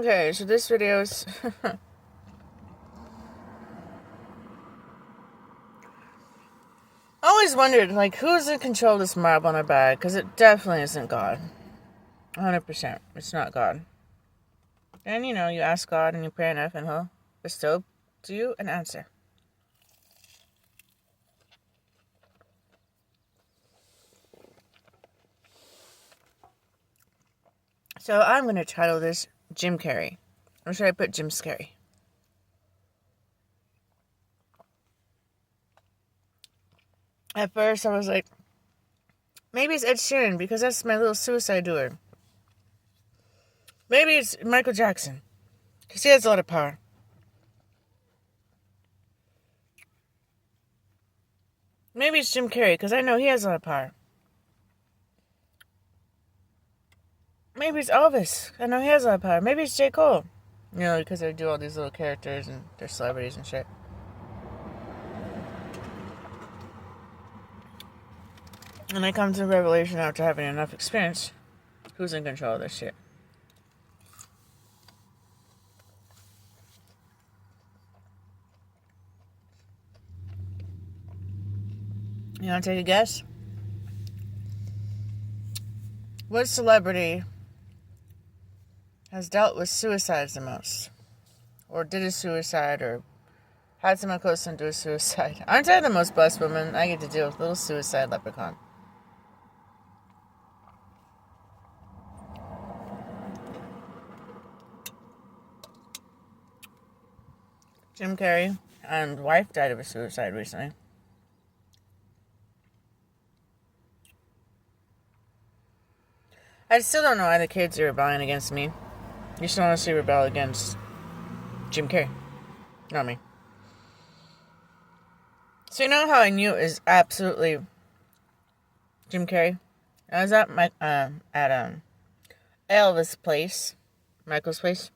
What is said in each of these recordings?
Okay, so this video is... I always wondered, like, who's in control of this marble on our bag? Because it definitely isn't God. 100%. It's not God. And, you ask God and you pray enough and He'll bestow to you an answer. So I'm going to title this Jim Carrey. Or should I put Jim Scary? At first, I was like, maybe it's Ed Sheeran because that's my little suicide doer. Maybe it's Michael Jackson because he has a lot of power. Maybe it's Jim Carrey because I know he has a lot of power. Maybe it's Elvis. I know he has a lot of power. Maybe it's J. Cole. Because they do all these little characters and they're celebrities and shit. And I come to the revelation after having enough experience, who's in control of this shit. You want to take a guess? What celebrity has dealt with suicides the most? Or did a suicide, or had someone close to do a suicide? Aren't I the most blessed woman? I get to deal with little suicide leprechaun. Jim Carrey and wife died of a suicide recently. I still don't know why the kids are rebelling against me. You should honestly rebel against Jim Carrey. Not me. So you know how I knew it was absolutely Jim Carrey? I was at Elvis' place, Michael's place.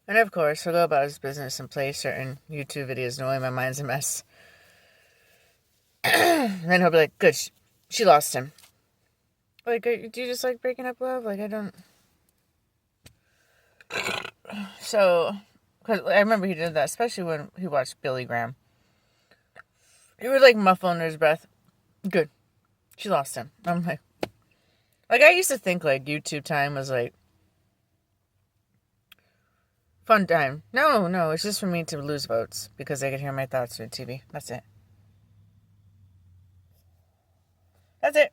And of course, he'll go about his business and play certain YouTube videos knowing my mind's a mess. And then he'll be like, good, she lost him. Like, do you just like breaking up love? Like, I don't... So, because I remember he did that, especially when he watched Billy Graham. He would, like, muffle under his breath. Good. She lost him. I'm like... I used to think, like, YouTube time was, like, fun time. No, it's just for me to lose votes because I could hear my thoughts through the TV. That's it. That's it.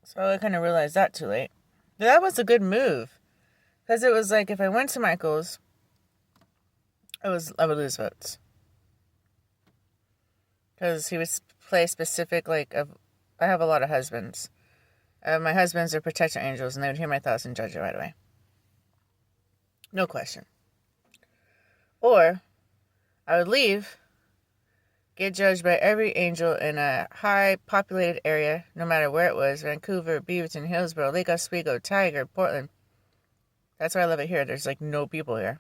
So I kind of realized that too late. But that was a good move. Because it was like, if I went to Michael's, I would lose votes. Because he would play specific, like, I have a lot of husbands. My husbands are protection angels, and they would hear my thoughts and judge it right away. No question. Or, I would leave, get judged by every angel in a high populated area, no matter where it was, Vancouver, Beaverton, Hillsborough, Lake Oswego, Tiger, Portland. That's why I love it here. There's, like, no people here.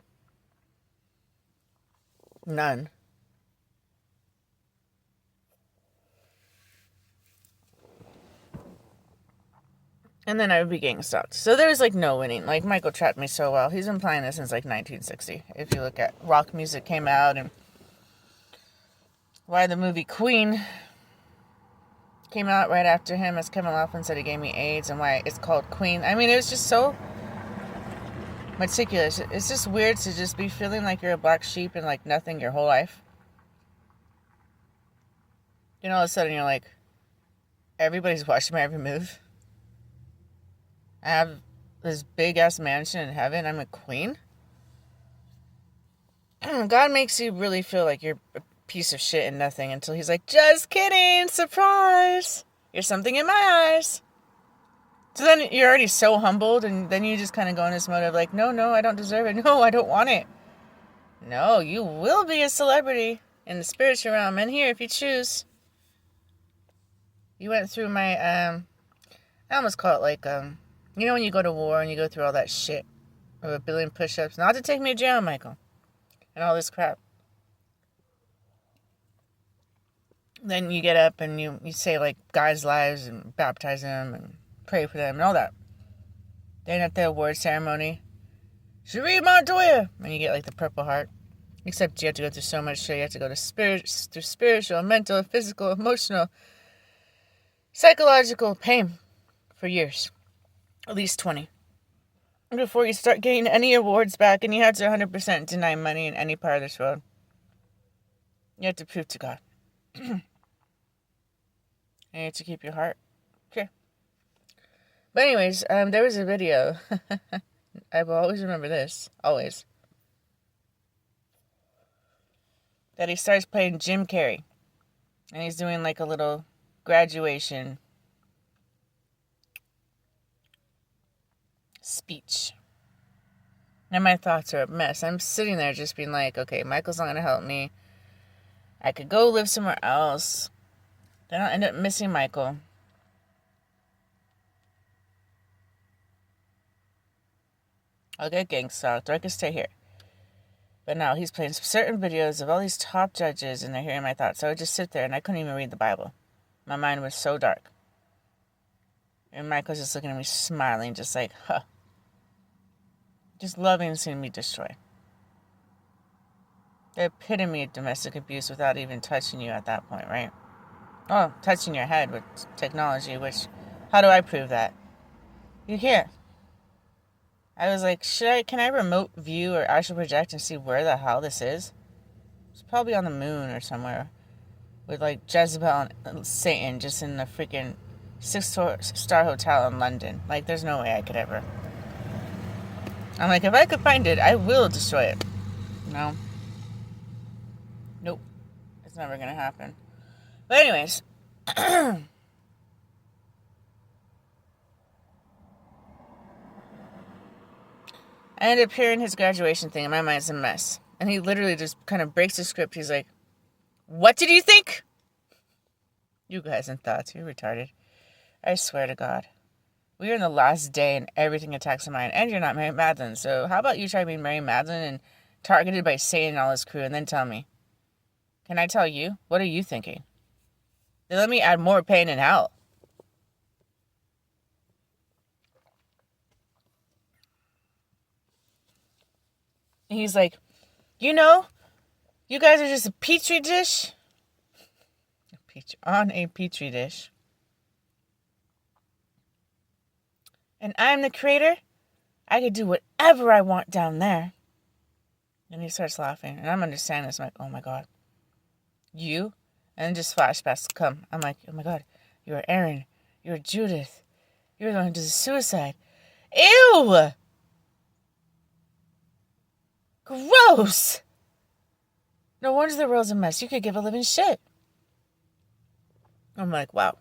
None. And then I would be getting stalked. So there was, like, no winning. Like, Michael trapped me so well. He's been playing this since, like, 1960. If you look at rock music came out and why the movie Queen came out right after him, as Kevin Laughlin said he gave me AIDS, and why it's called Queen. I mean, it was just so meticulous. It's just weird to just be feeling like you're a black sheep and, like, nothing your whole life. All of a sudden you're like, everybody's watching my every move. I have this big-ass mansion in heaven. I'm a queen. God makes you really feel like you're a piece of shit and nothing until he's like, just kidding, surprise. You're something in my eyes. So then you're already so humbled, and then you just kind of go in this mode of like, no, I don't deserve it. No, I don't want it. No, you will be a celebrity in the spiritual realm and here if you choose. You went through my, I almost call it like, when you go to war and you go through all that shit of 1 billion push-ups, not to take me to jail, Michael, and all this crap. Then you get up and you say, like, guys' lives and baptize them and pray for them and all that. Then at the award ceremony, Cherie Montoya, and you get like the Purple Heart. Except you have to go through so much shit. You have to go to through spiritual, mental, physical, emotional, psychological pain for years. At least 20. Before you start getting any awards back, and you have to 100% deny money in any part of this world. You have to prove to God. And you have to keep your heart pure. But anyways, there was a video. I will always remember this. Always. That he starts playing Jim Carrey. And he's doing like a little graduation speech. And my thoughts are a mess. I'm sitting there just being like, okay, Michael's not going to help me. I could go live somewhere else. Then I'll end up missing Michael. I'll get gang stalked, or I could stay here. But now he's playing certain videos of all these top judges, and they're hearing my thoughts. So I would just sit there, and I couldn't even read the Bible. My mind was so dark. And Michael's just looking at me, smiling, just like, huh. Just loving seeing me destroy. The epitome of domestic abuse without even touching you at that point, right? Oh, touching your head with technology, which, how do I prove that? You can't. I was like, can I remote view or astral project and see where the hell this is? It's probably on the moon or somewhere. With like Jezebel and Satan just in the freaking 6-star hotel in London. Like, there's no way I could ever. I'm like, if I could find it, I will destroy it. No. Nope. It's never gonna happen. But anyways. I ended up hearing his graduation thing, and my mind's a mess. And he literally just kind of breaks the script. He's like, what did you think? You guys and thoughts, you're retarded. I swear to God. We are in the last day and everything attacks the mind. And you're not Mary Magdalene. So how about you try being Mary Magdalene and targeted by Satan and all his crew, and then tell me. Can I tell you? What are you thinking? Then let me add more pain and hell. And he's like, you know, you guys are just a petri dish. On a petri dish. And I'm the creator. I could do whatever I want down there. And he starts laughing. And I'm understanding this. I'm like, oh my God. You? And then just flashbacks come. I'm like, oh my God. You were Aaron. You were Judith. You were the one who did the suicide. Ew! Gross! No wonder the world's a mess. You could give a living shit. I'm like, wow.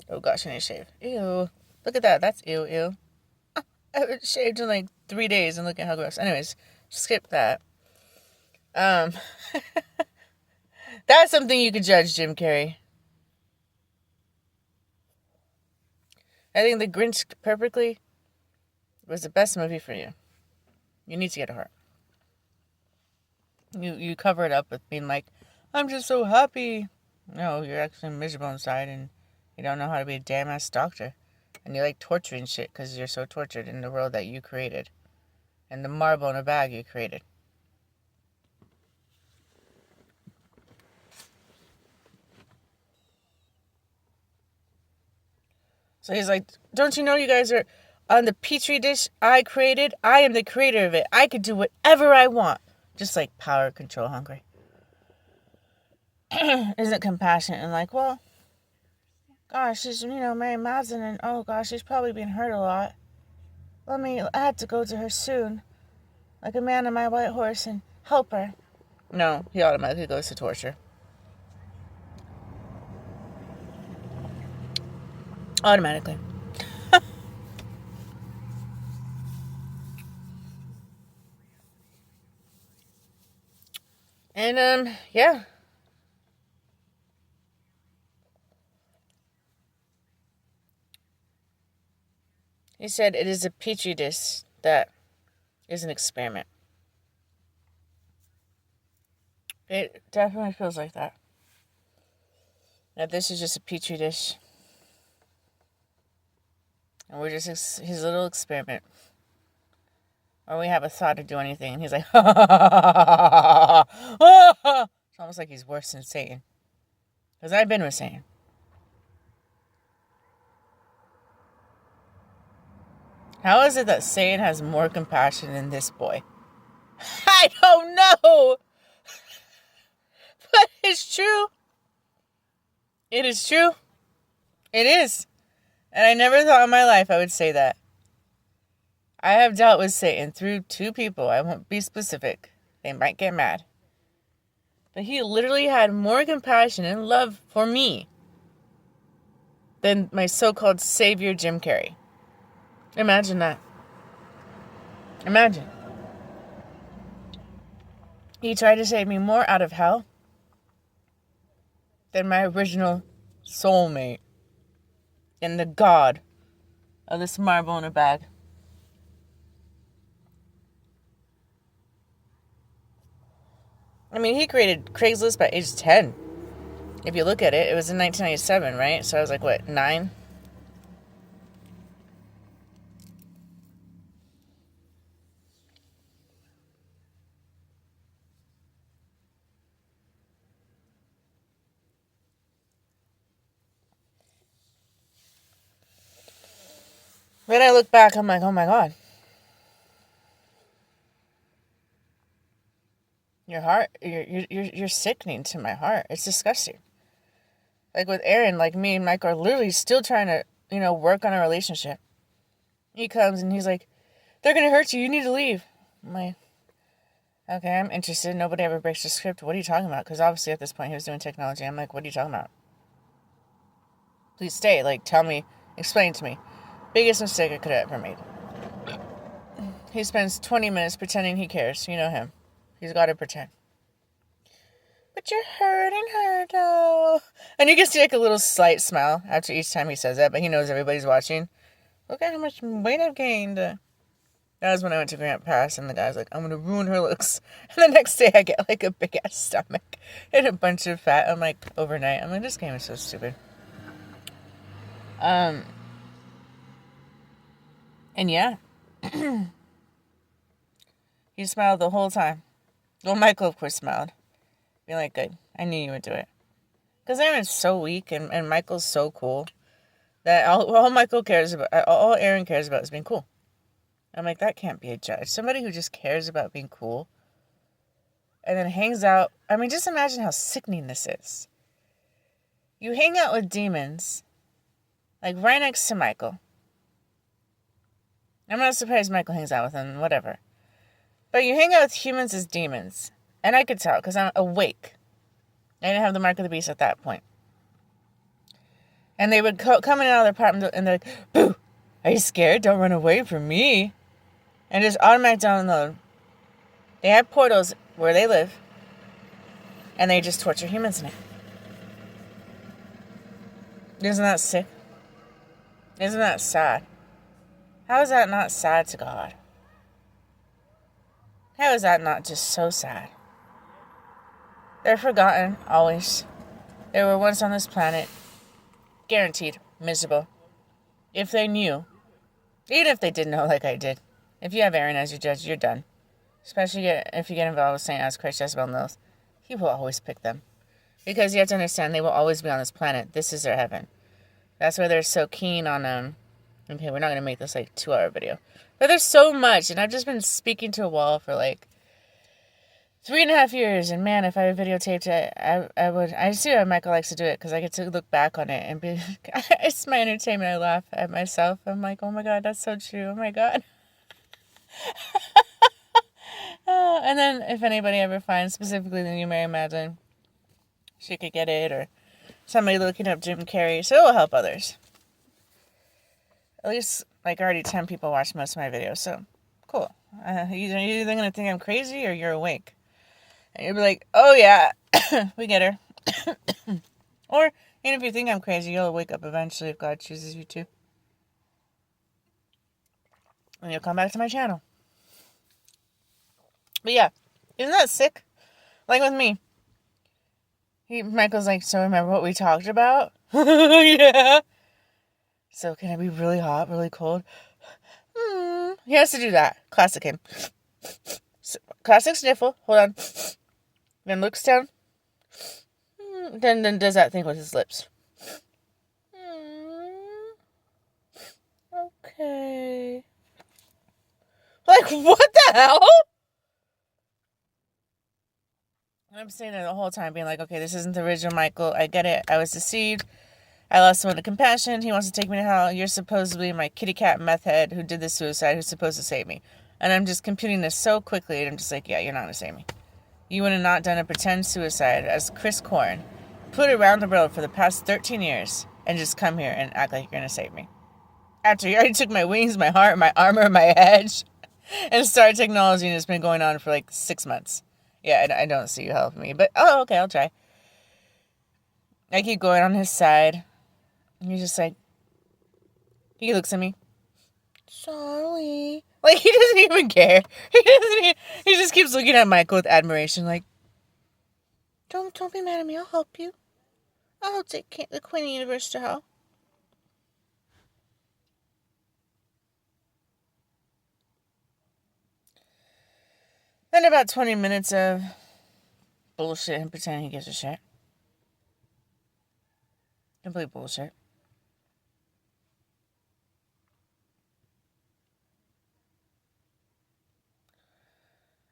Oh gosh, I need to shave. Ew. Look at that. That's ew. I haven't shaved in like 3 days and look at how gross. Anyways, skip that. That's something you could judge Jim Carrey. I think The Grinch Perfectly was the best movie for you. You need to get a heart. You cover it up with being like, I'm just so happy. No, you're actually miserable inside and you don't know how to be a damn ass doctor. And you like torturing shit because you're so tortured in the world that you created. And the marble in a bag you created. So he's like, don't you know you guys are on the petri dish I created? I am the creator of it. I could do whatever I want. Just like power control hungry. Isn't compassionate and like, well, gosh, she's, Mary Magdalene, and oh gosh, she's probably been hurt a lot. I have to go to her soon. Like a man on my white horse and help her. No, he automatically goes to torture. Automatically. And, yeah. He said it is a petri dish that is an experiment. It definitely feels like that. That this is just a petri dish. And we're just his little experiment. Or we have a thought to do anything, and he's like, ha ha ha ha ha ha. It's almost like he's worse than Satan. Because I've been with Satan. How is it that Satan has more compassion than this boy? I don't know. But it's true. It is true. It is. And I never thought in my life I would say that. I have dealt with Satan through 2 people. I won't be specific. They might get mad. But he literally had more compassion and love for me than my so-called savior, Jim Carrey. Imagine that. Imagine. He tried to save me more out of hell than my original soulmate and the god of this marble in a bag. I mean, he created Craigslist by age 10. If you look at it, it was in 1997, right? So I was like, what, 9? When I look back, I'm like, oh my God. Your heart, you're sickening to my heart. It's disgusting. Like with Aaron, like me and Mike are literally still trying to, work on a relationship. He comes and he's like, they're going to hurt you. You need to leave. I'm like, okay, I'm interested. Nobody ever breaks the script. What are you talking about? Because obviously at this point he was doing technology. I'm like, what are you talking about? Please stay. Like, tell me, explain to me. Biggest mistake I could have ever made. He spends 20 minutes pretending he cares. You know him. He's got to pretend. But you're hurting her, though. And you can see like a little slight smile after each time he says that, but he knows everybody's watching. Look at how much weight I've gained. That was when I went to Grant Pass, and the guy's like, I'm going to ruin her looks. And the next day I get like a big-ass stomach and a bunch of fat. I'm like, overnight. I'm like, this game is so stupid. And yeah. He smiled the whole time. Well, Michael, of course, smiled. Being like, good. I knew you would do it. Because Aaron's so weak, and Michael's so cool, that all Aaron cares about is being cool. I'm like, that can't be a judge. Somebody who just cares about being cool, and then hangs out. I mean, just imagine how sickening this is. You hang out with demons, like right next to Michael. I'm not surprised Michael hangs out with him, whatever. But you hang out with humans as demons. And I could tell, because I'm awake. I didn't have the mark of the beast at that point. And they would come in and out of their apartment, and they're like, boo, are you scared? Don't run away from me. And just automatic download. They have portals where they live. And they just torture humans in it. Isn't that sick? Isn't that sad? How is that not sad to God? How is that not just so sad? They're forgotten, always. They were once on this planet. Guaranteed. Miserable. If they knew. Even if they didn't know like I did. If you have Aaron as your judge, you're done. Especially if you get involved with St. As Christ Jezebel knows. He will always pick them. Because you have to understand, they will always be on this planet. This is their heaven. That's why they're so keen on, okay, we're not going to make this like 2-hour video. But there's so much, and I've just been speaking to a wall for like 3.5 years, and man, if I videotaped it, I would. I see why Michael likes to do it, because I get to look back on it and be, it's my entertainment. I laugh at myself. I'm like, oh my God, that's so true. Oh my God. And then if anybody ever finds specifically the new Mary Magdalene, she could get it, or somebody looking up Jim Carrey, so it will help others. At least, like, already 10 people watch most of my videos, so cool. You're either going to think I'm crazy or you're awake. And you'll be like, oh yeah, we get her. Or, even if you think I'm crazy, you'll wake up eventually if God chooses you to. And you'll come back to my channel. But yeah, isn't that sick? Like with me. Michael's like, so remember what we talked about? Yeah. So can I be really hot, really cold? He has to do that. Classic him. Classic sniffle. Hold on. Then looks down. Then does that thing with his lips. Okay. Like, what the hell? I'm sitting there the whole time being like, okay, this isn't the original Michael. I get it. I was deceived. I lost someone to compassion. He wants to take me to hell. You're supposedly my kitty cat meth head who did the suicide, who's supposed to save me. And I'm just computing this so quickly, and I'm just like, yeah, you're not going to save me. You would have not done a pretend suicide as Chris Korn, put around the road for the past 13 years, and just come here and act like you're going to save me. After you already took my wings, my heart, my armor, my edge, and Star Technology, and it's been going on for like 6 months. Yeah, I don't see you helping me, but okay, I'll try. I keep going on his side. He's just like, he looks at me. Sorry. Like, he doesn't even care. He just keeps looking at Michael with admiration, like, don't be mad at me, I'll help you. I'll help take the Queen of the Universe to hell. Then about 20 minutes of bullshit and pretending he gives a shit. Complete bullshit.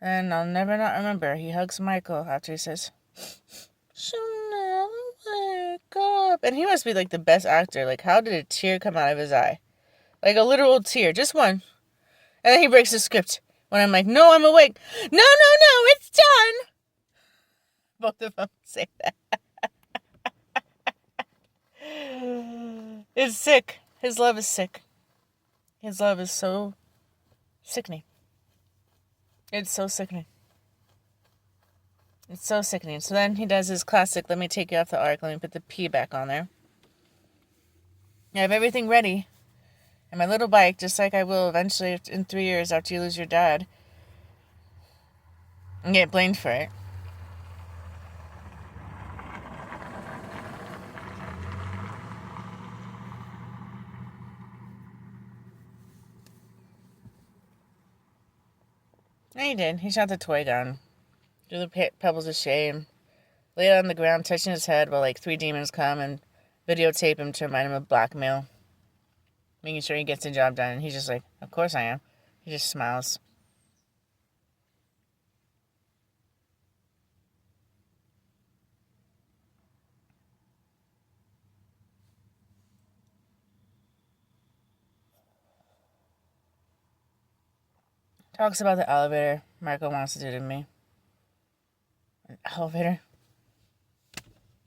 And I'll never not remember, he hugs Michael after he says, she'll never wake up. And he must be like the best actor. Like, how did a tear come out of his eye? Like a literal tear, just one. And then he breaks the script. When I'm like, no, I'm awake. No, it's done. Both of them say that. It's sick. His love is sick. His love is so sickening. It's so sickening. It's so sickening. So then he does his classic, let me take you off the ark. Let me put the P back on there. I have everything ready. And my little bike, just like I will eventually in 3 years after you lose your dad, and get blamed for it. And he did. He shot the toy down. Threw the pebbles of shame. Lay it on the ground, touching his head while like 3 demons come and videotape him to remind him of blackmail. Making sure he gets the job done. And he's just like, of course I am. He just smiles. Talks about the elevator Marco wants to do to me. An elevator?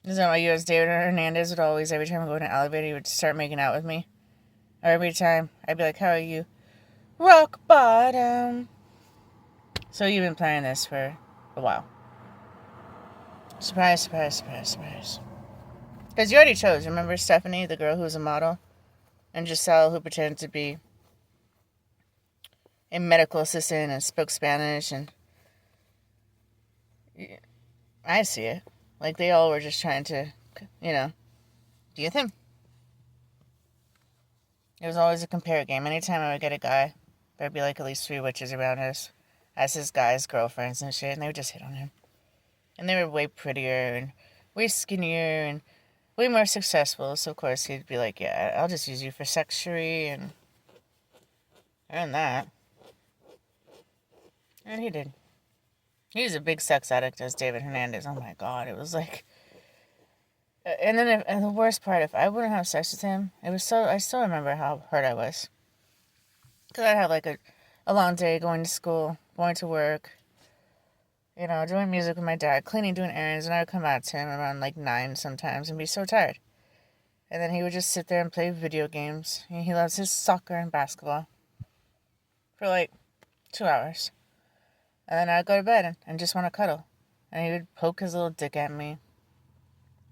Isn't that why you as David Hernandez would always, every time I go in an elevator, he would start making out with me? Or every time, I'd be like, how are you? Rock bottom. So you've been planning this for a while. Surprise, surprise, surprise, surprise. Because you already chose. Remember Stephanie, the girl who was a model? And Giselle, who pretended to be a medical assistant and spoke Spanish. And I see it. Like, they all were just trying to, be with him. It was always a compare game. Anytime I would get a guy, there'd be like at least 3 witches around us as his guys' girlfriends and shit, and they would just hit on him. And they were way prettier and way skinnier and way more successful. So, of course, he'd be like, yeah, I'll just use you for sexury and that. And he did. He was a big sex addict as David Hernandez. Oh, my God. It was like... And then, and the worst part, if I wouldn't have sex with him, it was so... I still remember how hurt I was. Because I'd have, like, a long day going to school, going to work, doing music with my dad, cleaning, doing errands, and I would come out to him around, like, 9 sometimes and be so tired. And then he would just sit there and play video games. And he loves his soccer and basketball for, like, 2 hours. And then I'd go to bed and just want to cuddle. And he would poke his little dick at me.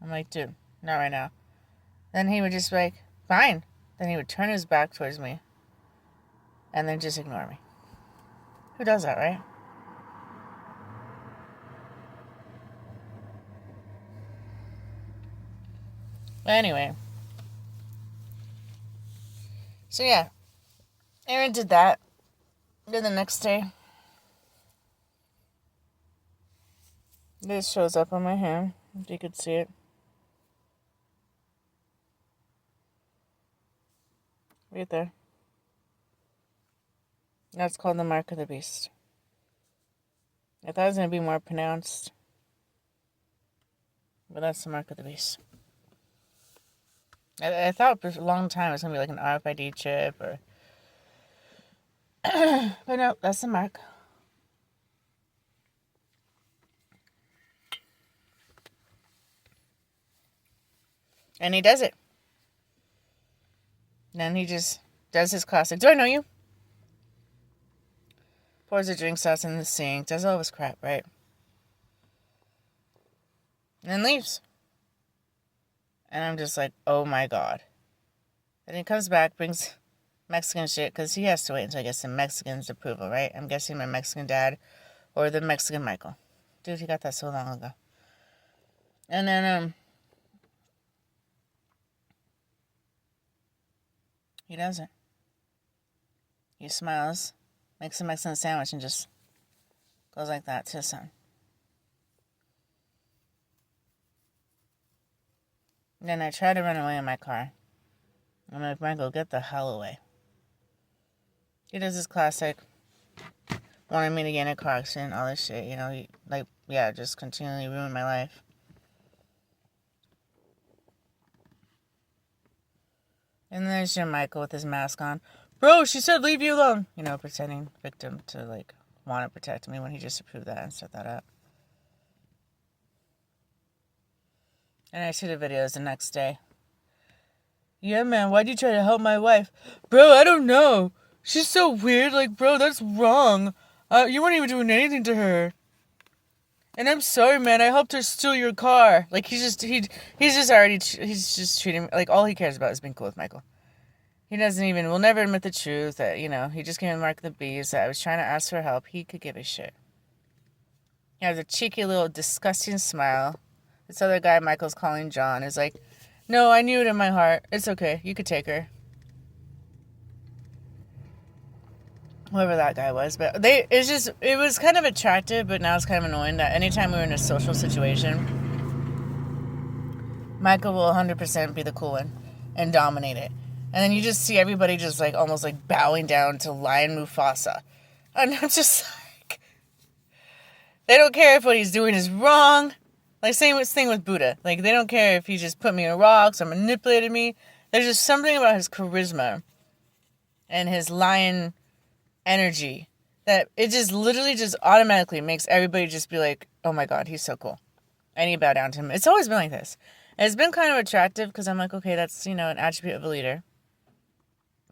I'm like, dude, not right now. Then he would just be like, fine. Then he would turn his back towards me. And then just ignore me. Who does that, right? But anyway. So yeah, Aaron did that. Then the next day, this shows up on my hand, if you could see it. Right there. That's called the mark of the beast. I thought it was going to be more pronounced, but that's the mark of the beast. I thought for a long time it was going to be like an RFID chip or... but no, that's the mark. And he does it. Then he just does his classic, do I know you? Pours the drink sauce in the sink, does all his crap, right? And then leaves. And I'm just like, oh my god. Then he comes back, brings Mexican shit, because he has to wait until I get some Mexican's approval, right? I'm guessing my Mexican dad or the Mexican Michael. Dude, he got that so long ago. And then, he doesn't. He smiles, makes a Mexican sandwich, and just goes like that to his son. Then I try to run away in my car. I'm like, Michael, get the hell away. He does his classic, wanted me to get in a car accident, all this shit, you know, just continually ruin my life. And then there's your Michael with his mask on. Bro, she said leave you alone. You know, pretending victim to, like, want to protect me when he just approved that and set that up. And I see the videos the next day. Yeah, man, why'd you try to help my wife? Bro, I don't know. She's so weird. Like, bro, that's wrong. You weren't even doing anything to her. And I'm sorry, man. I helped her steal your car. Like, he's just treating me, like, all he cares about is being cool with Michael. He will never admit the truth that, you know, he just gave me the mark of the beast, that I was trying to ask for help. He could give a shit. He has a cheeky little disgusting smile. This other guy Michael's calling John is like, no, I knew it in my heart. It's okay. You could take her. Whoever that guy was. But it was kind of attractive, but now it's kind of annoying that anytime we were in a social situation, Michael will 100% be the cool one and dominate it. And then you just see everybody just like almost like bowing down to Lion Mufasa. And I'm just like, they don't care if what he's doing is wrong. Like, same thing with Buddha. Like, they don't care if he just put me in rocks or manipulated me. There's just something about his charisma and his lion energy that it just literally just automatically makes everybody just be like, oh my god, he's so cool. I need to bow down to him. It's always been like this. And it's been kind of attractive because I'm like, okay, that's, you know, an attribute of a leader.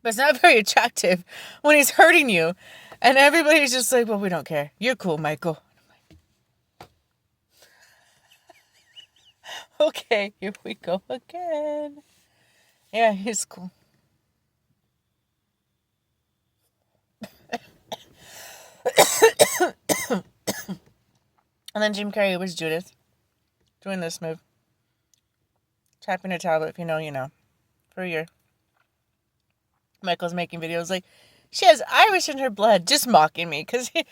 But it's not very attractive when he's hurting you. And everybody's just like, well, we don't care. You're cool, Michael. Okay, here we go again. Yeah, he's cool. And then Jim Carrey was Judith doing this move. Tapping her tablet, if you know, you know. For a year. Michael's making videos like, she has Irish in her blood, just mocking me. Because he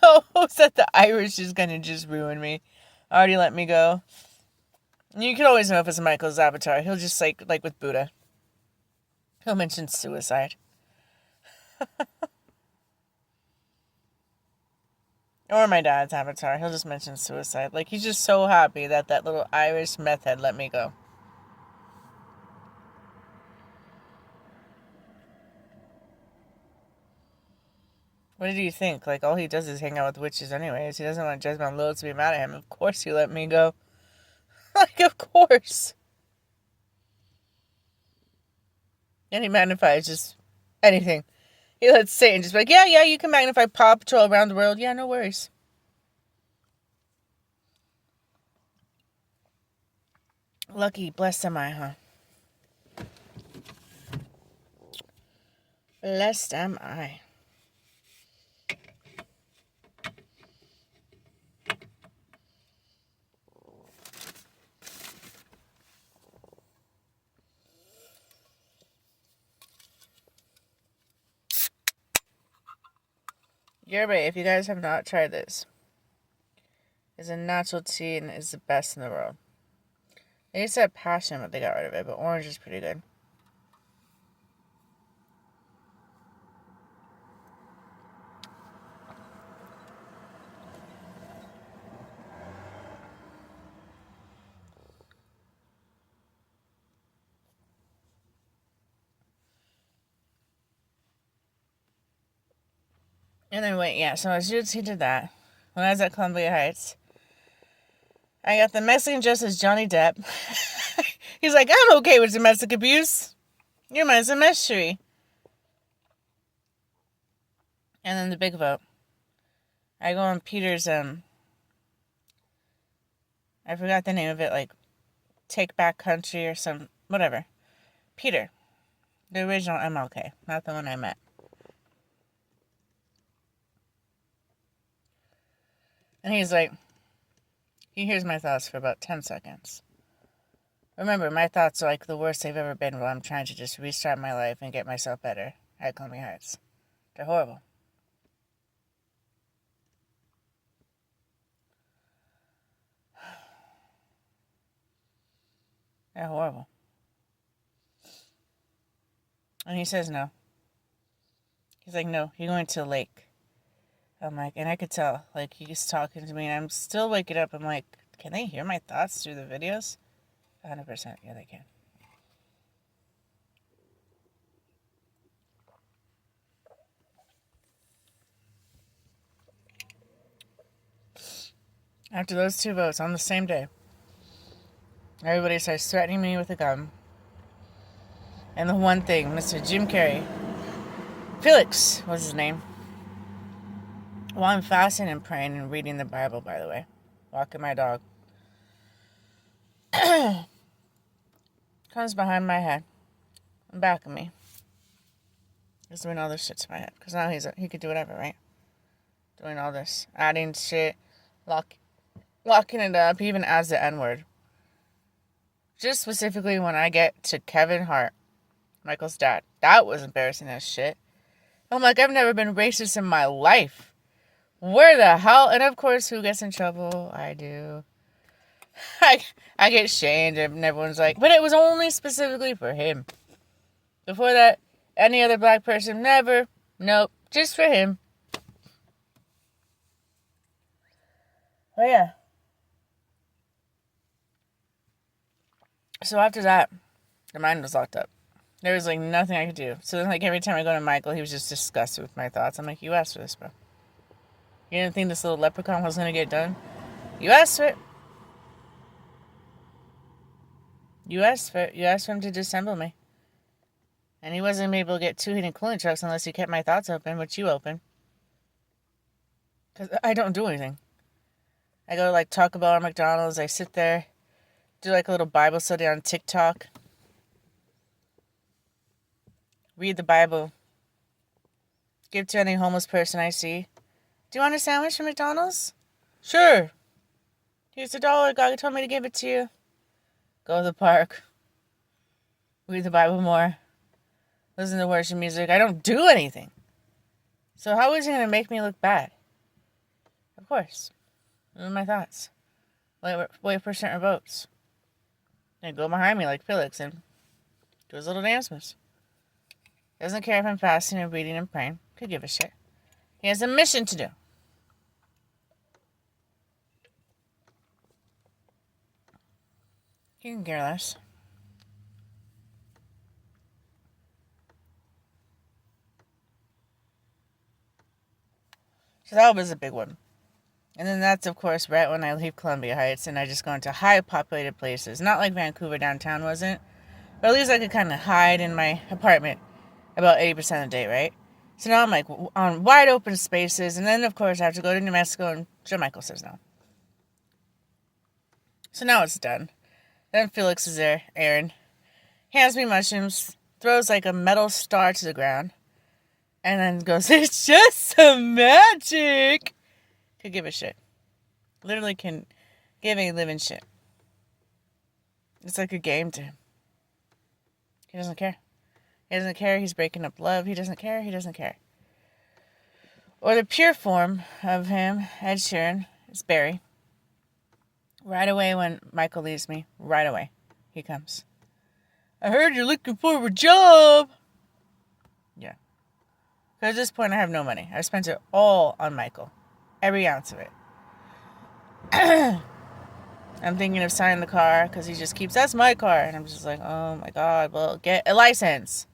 knows that the Irish is going to just ruin me. Already let me go. You can always know if it's Michael's avatar. He'll just, like with Buddha, he'll mention suicide. Or my dad's avatar. He'll just mention suicide. Like, he's just so happy that little Irish meth head let me go. What did you think? Like, all he does is hang out with witches anyways. He doesn't want Jesmond Lillis to be mad at him. Of course he let me go. Like, of course. And he magnifies just anything. He lets Satan just be like, yeah, you can magnify Paw Patrol around the world. Yeah, no worries. Lucky, blessed am I, huh? Blessed am I. Yerba, if you guys have not tried this, is a natural tea and is the best in the world. They used to have passion, but they got rid of it. But orange is pretty good. And then so as soon as he did that, when I was at Columbia Heights, I got the Mexican Justice Johnny Depp. He's like, I'm okay with domestic abuse. Your mind's a mystery. And then the big vote. I go on Peter's, I forgot the name of it, like, Take Back Country or some, whatever. Peter. The original MLK, not the one I met. And he's like, he hears my thoughts for about 10 seconds. Remember, my thoughts are like the worst they've ever been while I'm trying to just restart my life and get myself better at Columbia Heights. They're horrible. They're horrible. And he says no. He's like, no, you're going to a lake. I'm like, and I could tell, like, he's talking to me, and I'm still waking up. I'm like, can they hear my thoughts through the videos? 100%, yeah, they can. After those two votes on the same day, everybody starts threatening me with a gun. And the one thing, Mr. Jim Carrey, Felix was his name. While I'm fasting and praying and reading the Bible, by the way, walking my dog, comes behind my head and back of me. He's doing all this shit to my head. Because now he could do whatever, right? Doing all this. Adding shit. Locking it up. He even adds the N-word. Just specifically when I get to Kevin Hart, Michael's dad. That was embarrassing as shit. I'm like, I've never been racist in my life. Where the hell? And of course, who gets in trouble? I do. I get shamed and everyone's like, but it was only specifically for him. Before that, any other black person, never. Nope. Just for him. Oh yeah. So after that, the mind was locked up. There was like nothing I could do. So then like every time I go to Michael, he was just disgusted with my thoughts. I'm like, you asked for this, bro. You didn't think this little leprechaun was going to get done? You asked for it. You asked for it. You asked for him to disassemble me. And he wasn't able to get two heated cooling trucks unless he kept my thoughts open, which you open. Because I don't do anything. I go to like Taco Bell or McDonald's. I sit there, do like a little Bible study on TikTok. Read the Bible. Give to any homeless person I see. Do you want a sandwich from McDonald's? Sure. Here's $1. God told me to give it to you. Go to the park. Read the Bible more. Listen to worship music. I don't do anything. So how is he going to make me look bad? Of course. Those are my thoughts. Wait for certain votes. And go behind me like Felix and do his little dance moves. Doesn't care if I'm fasting and reading and praying. Could give a shit. He has a mission to do. You can care less. So that was a big one. And then that's, of course, right when I leave Columbia Heights and I just go into high populated places. Not like Vancouver downtown wasn't. But at least I could kind of hide in my apartment about 80% of the day, right? So now I'm like on wide open spaces. And then, of course, I have to go to New Mexico and Joe Michael says no. So now it's done. Then Felix is there, Aaron, hands me mushrooms, throws like a metal star to the ground, and then goes, it's just some magic. Could give a shit. Literally can give a living shit. It's like a game to him. He doesn't care. He doesn't care. He's breaking up love. He doesn't care. He doesn't care. Or the pure form of him, Ed Sheeran, is Barry. Right away when Michael leaves me, right away, he comes. I heard you're looking for a job. Yeah. Because at this point, I have no money. I spent it all on Michael. Every ounce of it. I'm thinking of signing the car because he just keeps, that's my car. And I'm just like, oh my God, well, get a license.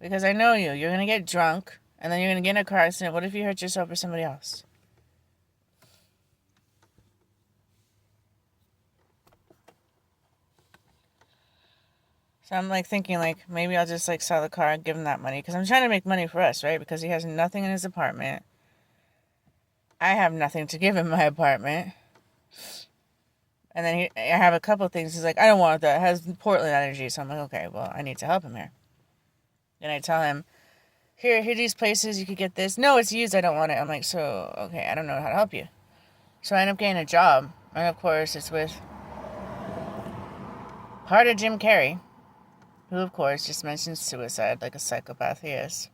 Because I know you. You're going to get drunk. And then you're going to get in a car accident. What if you hurt yourself or somebody else? So I'm like thinking like maybe I'll just like sell the car and give him that money. Because I'm trying to make money for us, right? Because he has nothing in his apartment. I have nothing to give him my apartment. And then I have a couple of things. He's like, I don't want that. It has Portland energy. So I'm like, okay, well, I need to help him here. Then I tell him, here are these places, you could get this. No, it's used, I don't want it. I'm like, so, okay, I don't know how to help you. So I end up getting a job. And of course, it's with part of Jim Carrey, who of course just mentions suicide like a psychopath he is.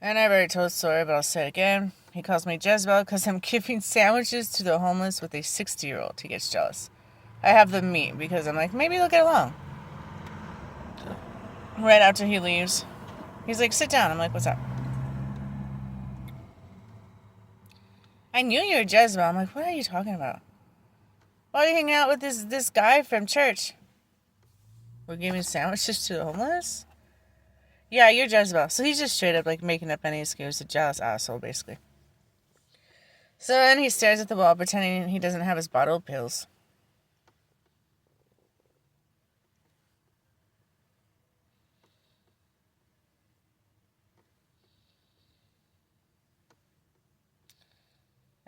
And I've already told the story, but I'll say it again. He calls me Jezebel because I'm giving sandwiches to the homeless with a 60-year-old. He gets jealous. I have them meet because I'm like, maybe they'll get along. Right after he leaves, he's like, sit down. I'm like, what's up? I knew you were Jezebel. I'm like, what are you talking about? Why are you hanging out with this guy from church? We're giving sandwiches to the homeless? Yeah, you're Jezebel. So he's just straight up like making up any excuse, a jealous asshole, basically. So then he stares at the wall, pretending he doesn't have his bottle of pills.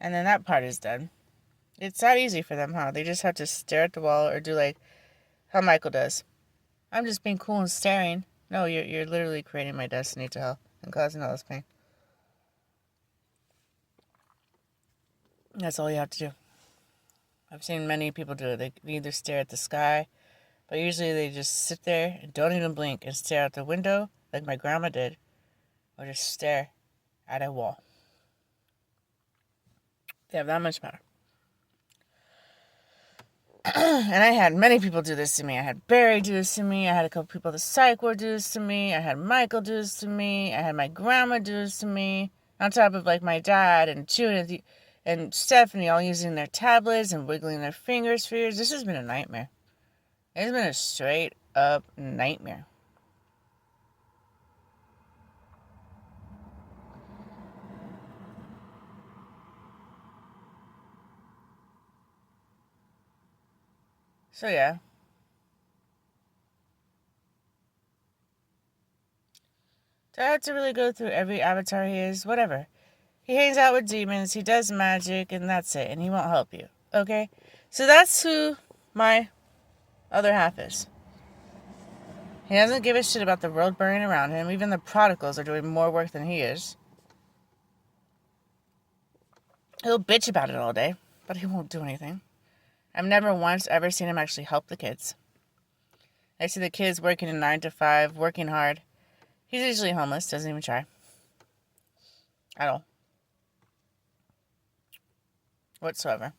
And then that part is done. It's that easy for them, huh? They just have to stare at the wall or do like how Michael does. I'm just being cool and staring. No, you're literally creating my destiny to hell and causing all this pain. That's all you have to do. I've seen many people do it. They either stare at the sky, but usually they just sit there and don't even blink and stare out the window like my grandma did, or just stare at a wall. They have that much power. And I had many people do this to me. I had Barry do this to me. I had a couple people at the psych ward do this to me. I had Michael do this to me. I had my grandma do this to me. On top of like my dad and June and Stephanie all using their tablets and wiggling their fingers for years. This has been a nightmare. It's been a straight up nightmare. So yeah. So I had to really go through every avatar he is, whatever. He hangs out with demons, he does magic, and that's it. And he won't help you. Okay? So that's who my other half is. He doesn't give a shit about the world burning around him. Even the prodigals are doing more work than he is. He'll bitch about it all day, but he won't do anything. I've never once ever seen him actually help the kids. I see the kids working a 9 to 5, working hard. He's usually homeless, doesn't even try. At all. Whatsoever.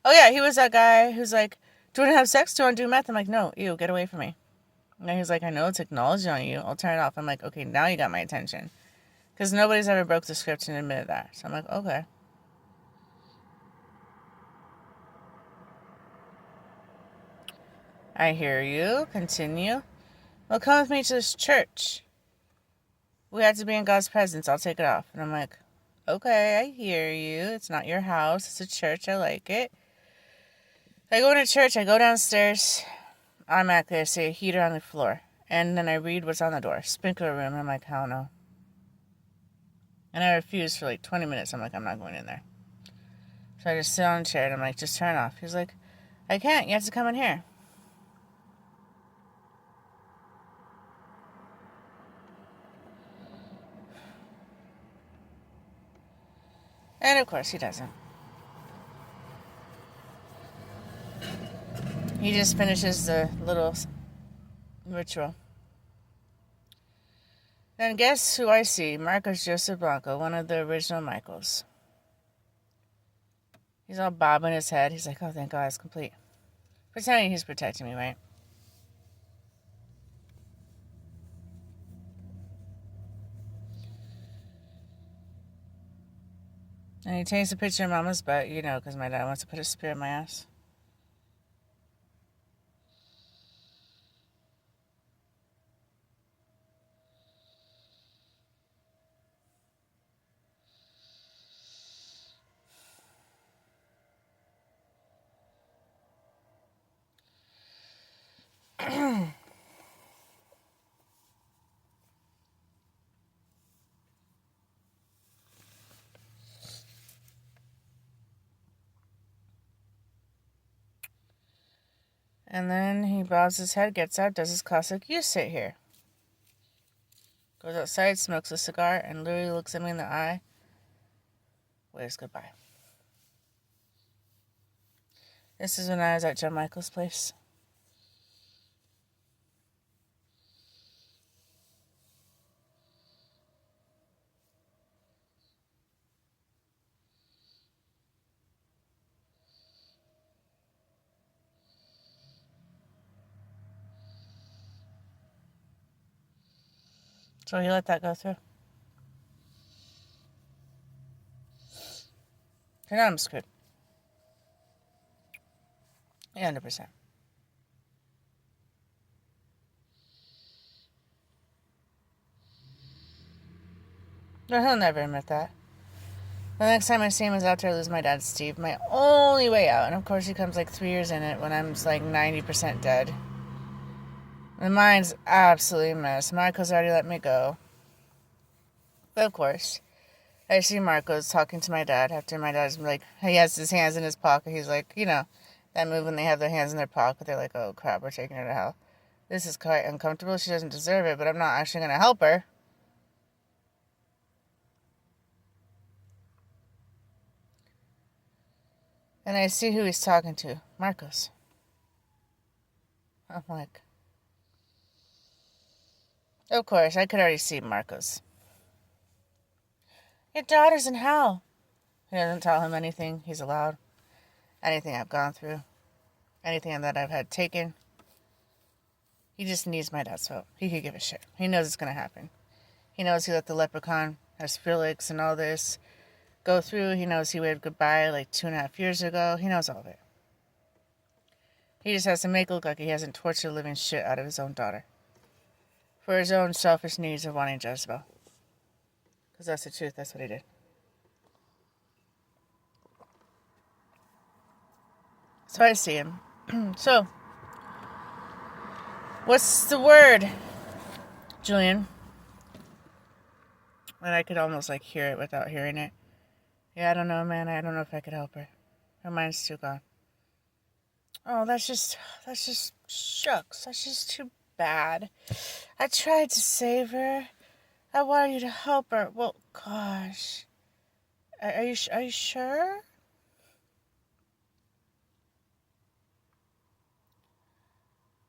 Oh yeah, he was that guy who's like, do you want to have sex? Do you want to do meth? I'm like, no, ew, get away from me. And he's like, I know technology on you. I'll turn it off. I'm like, okay, now you got my attention. Because nobody's ever broke the script and admitted that. So I'm like, okay. I hear you. Continue. Well, come with me to this church. We have to be in God's presence. I'll take it off. And I'm like, okay, I hear you. It's not your house. It's a church. I like it. I go into church. I go downstairs. Automatically, I see a heater on the floor. And then I read what's on the door. Sprinkler room. And I'm like, hell no. And I refuse for like 20 minutes. I'm like, I'm not going in there. So I just sit on a chair and I'm like, just turn it off. He's like, I can't. You have to come in here. And of course he doesn't. He just finishes the little ritual. And guess who I see? Marcos Joseph Blanco, one of the original Michaels. He's all bobbing his head. He's like, oh, thank God, it's complete. Pretending he's protecting me, right? And he takes a picture of Mama's butt, you know, because my dad wants to put a spear in my ass. And then he bows his head, gets out, does his classic, you sit here. Goes outside, smokes a cigar, and literally looks at me in the eye. Waves goodbye. This is when I was at John Michael's place. So he let that go through. So now I'm screwed. 100%. No, he'll never admit that. The next time I see him is after I lose my dad, Steve. My only way out. And of course he comes like 3 years in it when I'm like 90% dead. My mind's absolutely a mess. Marco's already let me go. But of course, I see Marcos talking to my dad after my dad's like, he has his hands in his pocket. He's like, you know, that move when they have their hands in their pocket. They're like, oh crap, we're taking her to hell. This is quite uncomfortable. She doesn't deserve it, but I'm not actually going to help her. And I see who he's talking to. Marcos. I'm like, of course, I could already see Marcos. Your daughter's in hell. He doesn't tell him anything he's allowed. Anything I've gone through. Anything that I've had taken. He just needs my dad's vote. He could give a shit. He knows it's going to happen. He knows he let the leprechaun, has Felix and all this go through. He knows he waved goodbye like 2.5 years ago. He knows all of it. He just has to make it look like he hasn't tortured the living shit out of his own daughter. For his own selfish needs of wanting Jezebel. Because that's the truth. That's what he did. So I see him. So, what's the word, Julian? And I could almost like hear it without hearing it. Yeah, I don't know, man. I don't know if I could help her. Her mind's too gone. Oh, that's just shucks. That's just too bad. I tried to save her. I wanted you to help her. Well, gosh. Are you sure?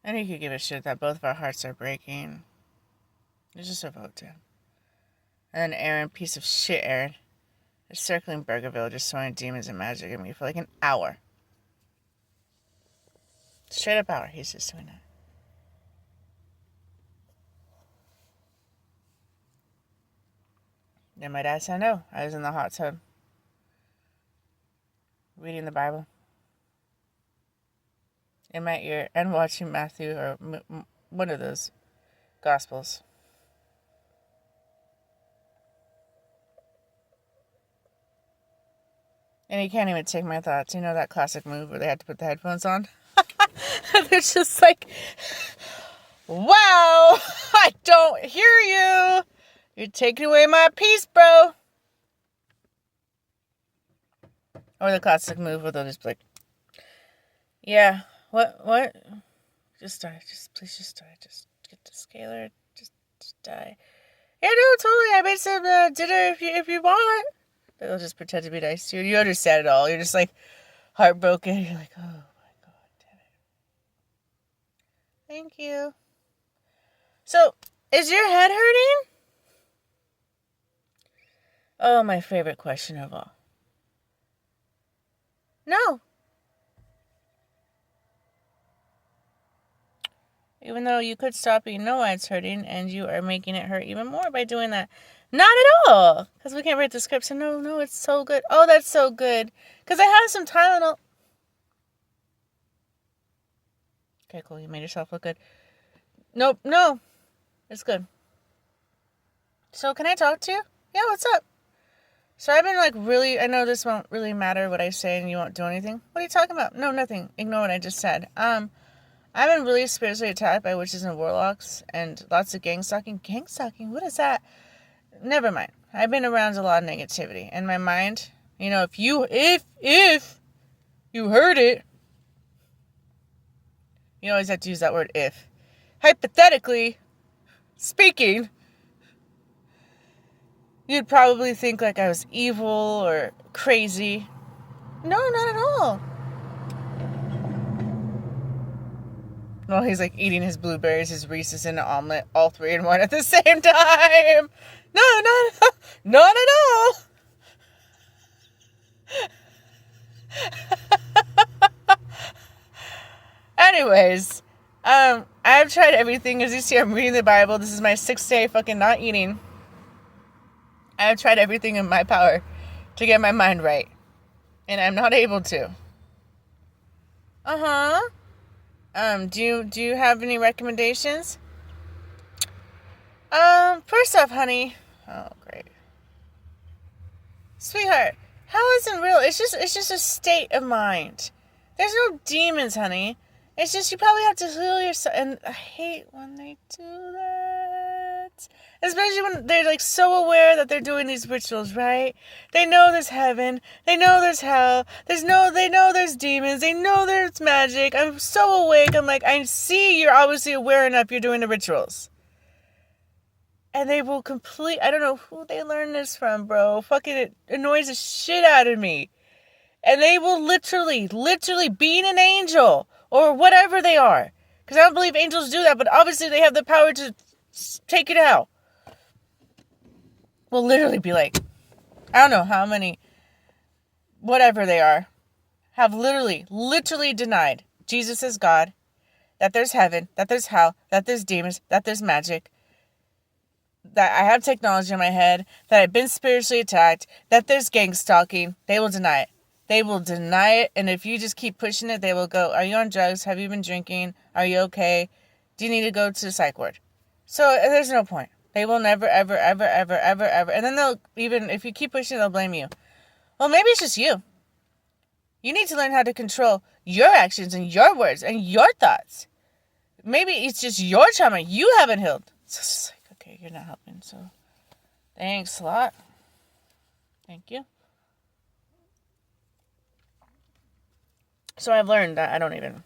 And he could give a shit that both of our hearts are breaking. It's just a vote to him. And then Aaron, piece of shit Aaron, is circling Burgerville just throwing demons and magic at me for like an hour. Straight up hour, he's just doing that. Then my dad said no. I was in the hot tub. Reading the Bible. In my ear. And watching Matthew or one of those Gospels. And he can't even take my thoughts. You know that classic move where they had to put the headphones on? They're just like, wow, I don't hear you. You're taking away my peace, bro. Or the classic move where they'll just be like, yeah, what? Just die. Please die. Just get the scalar. Just die. Yeah, no, totally. I made some dinner if you want. They'll just pretend to be nice to you. You understand it all. You're just like heartbroken. You're like, oh my God, damn it. Thank you. So, is your head hurting? Oh, my favorite question of all. No. Even though you could stop it, you know why it's hurting, and you are making it hurt even more by doing that. Not at all. Because we can't write the script, so no, it's so good. Oh, that's so good. Because I have some Tylenol. Okay, cool. You made yourself look good. Nope, no. It's good. So, can I talk to you? Yeah, what's up? So, I've been really, I know this won't really matter what I say and you won't do anything. What are you talking about? No, nothing. Ignore what I just said. I've been really spiritually attacked by witches and warlocks and lots of gang stalking. Gang stalking? What is that? Never mind. I've been around a lot of negativity. And my mind, if you heard it, you always have to use that word if. Hypothetically speaking, you'd probably think like I was evil or crazy. No, not at all. Well, he's like eating his blueberries, his Reese's, and an omelet, all three in one at the same time. No, not at all. Anyways, I've tried everything. As you see, I'm reading the Bible. This is my 6th day fucking not eating. I've tried everything in my power to get my mind right. And I'm not able to. Uh-huh. Do you have any recommendations? First off, honey. Oh, great. Sweetheart, hell isn't real. It's just a state of mind. There's no demons, honey. It's just you probably have to heal yourself. And I hate when they do that. Especially when they're like so aware that they're doing these rituals, right? They know there's heaven. They know there's hell. They know there's demons. They know there's magic. I'm so awake. I'm like, I see you're obviously aware enough you're doing the rituals. And they will I don't know who they learned this from, bro. Fucking it annoys the shit out of me. And they will literally being an angel or whatever they are. Because I don't believe angels do that, but obviously they have the power to take it out. Will literally be like, I don't know how many, whatever they are, have literally denied Jesus is God, that there's heaven, that there's hell, that there's demons, that there's magic, that I have technology in my head, that I've been spiritually attacked, that there's gang stalking. They will deny it. They will deny it, and if you just keep pushing it, they will go, are you on drugs? Have you been drinking? Are you okay? Do you need to go to the psych ward? So there's no point. They will never, ever, ever, ever, ever, ever. And then they'll, even if you keep pushing, they'll blame you. Well, maybe it's just you. You need to learn how to control your actions and your words and your thoughts. Maybe it's just your trauma you haven't healed. So it's like, okay, you're not helping, so thanks a lot. Thank you. So I've learned that I don't even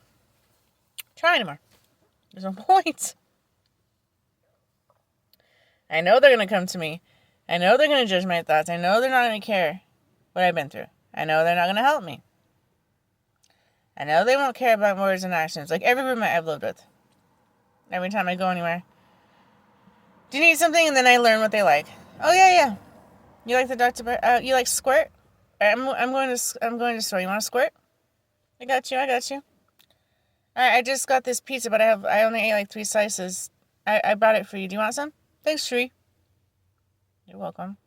try anymore. There's no point. I know they're going to come to me. I know they're going to judge my thoughts. I know they're not going to care what I've been through. I know they're not going to help me. I know they won't care about words and actions. Like every roommate I've lived with. Every time I go anywhere. Do you need something? And then I learn what they like. Oh, yeah. You like the Dr. You like squirt? I'm going to store. You want a squirt? I got you. Alright, I just got this pizza, but I only ate like 3 slices. I brought it for you. Do you want some? Thanks, Tree. You're welcome.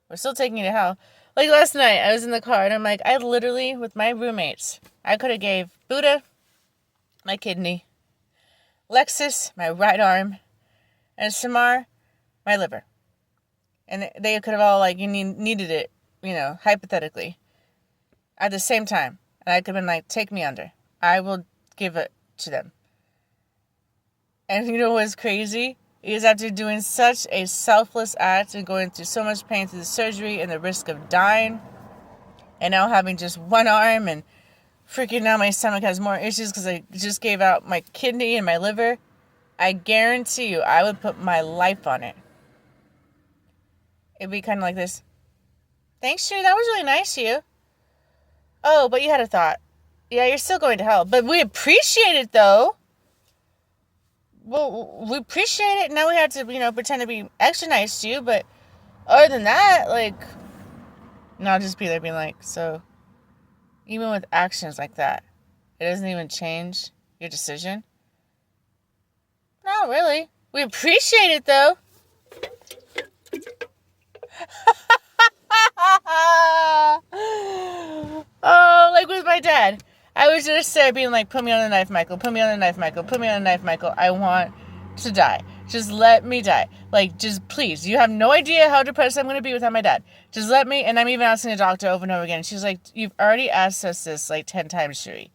We're still taking you to hell. Like last night, I was in the car, and I'm like, I literally, with my roommates, I could have gave Buddha my kidney, Lexus my right arm, and Samar my liver. And they could have all, like, needed it, hypothetically, at the same time. And I could have been like, take me under. I will give it to them. And you know what's crazy? Is after doing such a selfless act and going through so much pain through the surgery and the risk of dying, and now having just one arm, and freaking now my stomach has more issues because I just gave out my kidney and my liver, I guarantee you I would put my life on it. It'd be kind of like this. Thanks, Sherry. That was really nice of you. Oh, but you had a thought. Yeah, you're still going to hell. But we appreciate it, though. Well, we appreciate it. Now we have to, pretend to be extra nice to you. But, other than that, like, not just be there being like, so, even with actions like that, it doesn't even change your decision? Not really. We appreciate it, though. Oh, like with my dad. I was just there being like, put me on the knife, Michael. Put me on the knife, Michael. Put me on the knife, Michael. I want to die. Just let me die. Like, just please. You have no idea how depressed I'm going to be without my dad. Just let me. And I'm even asking the doctor over and over again. She's like, you've already asked us this like 10 times, Cherie.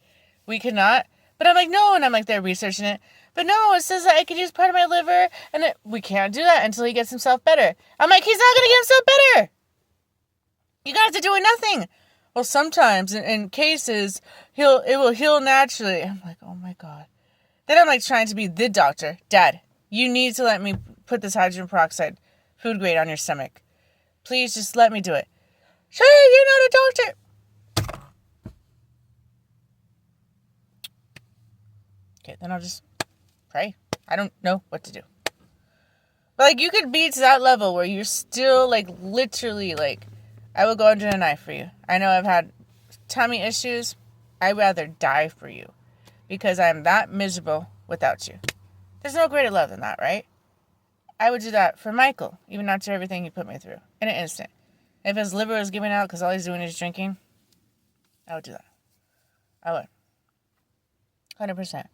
We cannot. But I'm like, no. And I'm like, they're researching it. But no, it says that I could use part of my liver. And we can't do that until he gets himself better. I'm like, he's not going to get himself better. You guys are doing nothing. Well, sometimes in cases, it will heal naturally. I'm like, oh my God. Then I'm like trying to be the doctor. Dad, you need to let me put this hydrogen peroxide food grade on your stomach. Please just let me do it. Sure, you're not a doctor. Okay, then I'll just pray. I don't know what to do. But like, you could be to that level where you're still like literally like, I will go under a knife for you. I know I've had tummy issues. I'd rather die for you because I'm that miserable without you. There's no greater love than that, right? I would do that for Michael, even after everything he put me through, in an instant. If his liver was giving out because all he's doing is drinking, I would do that. I would. 100%.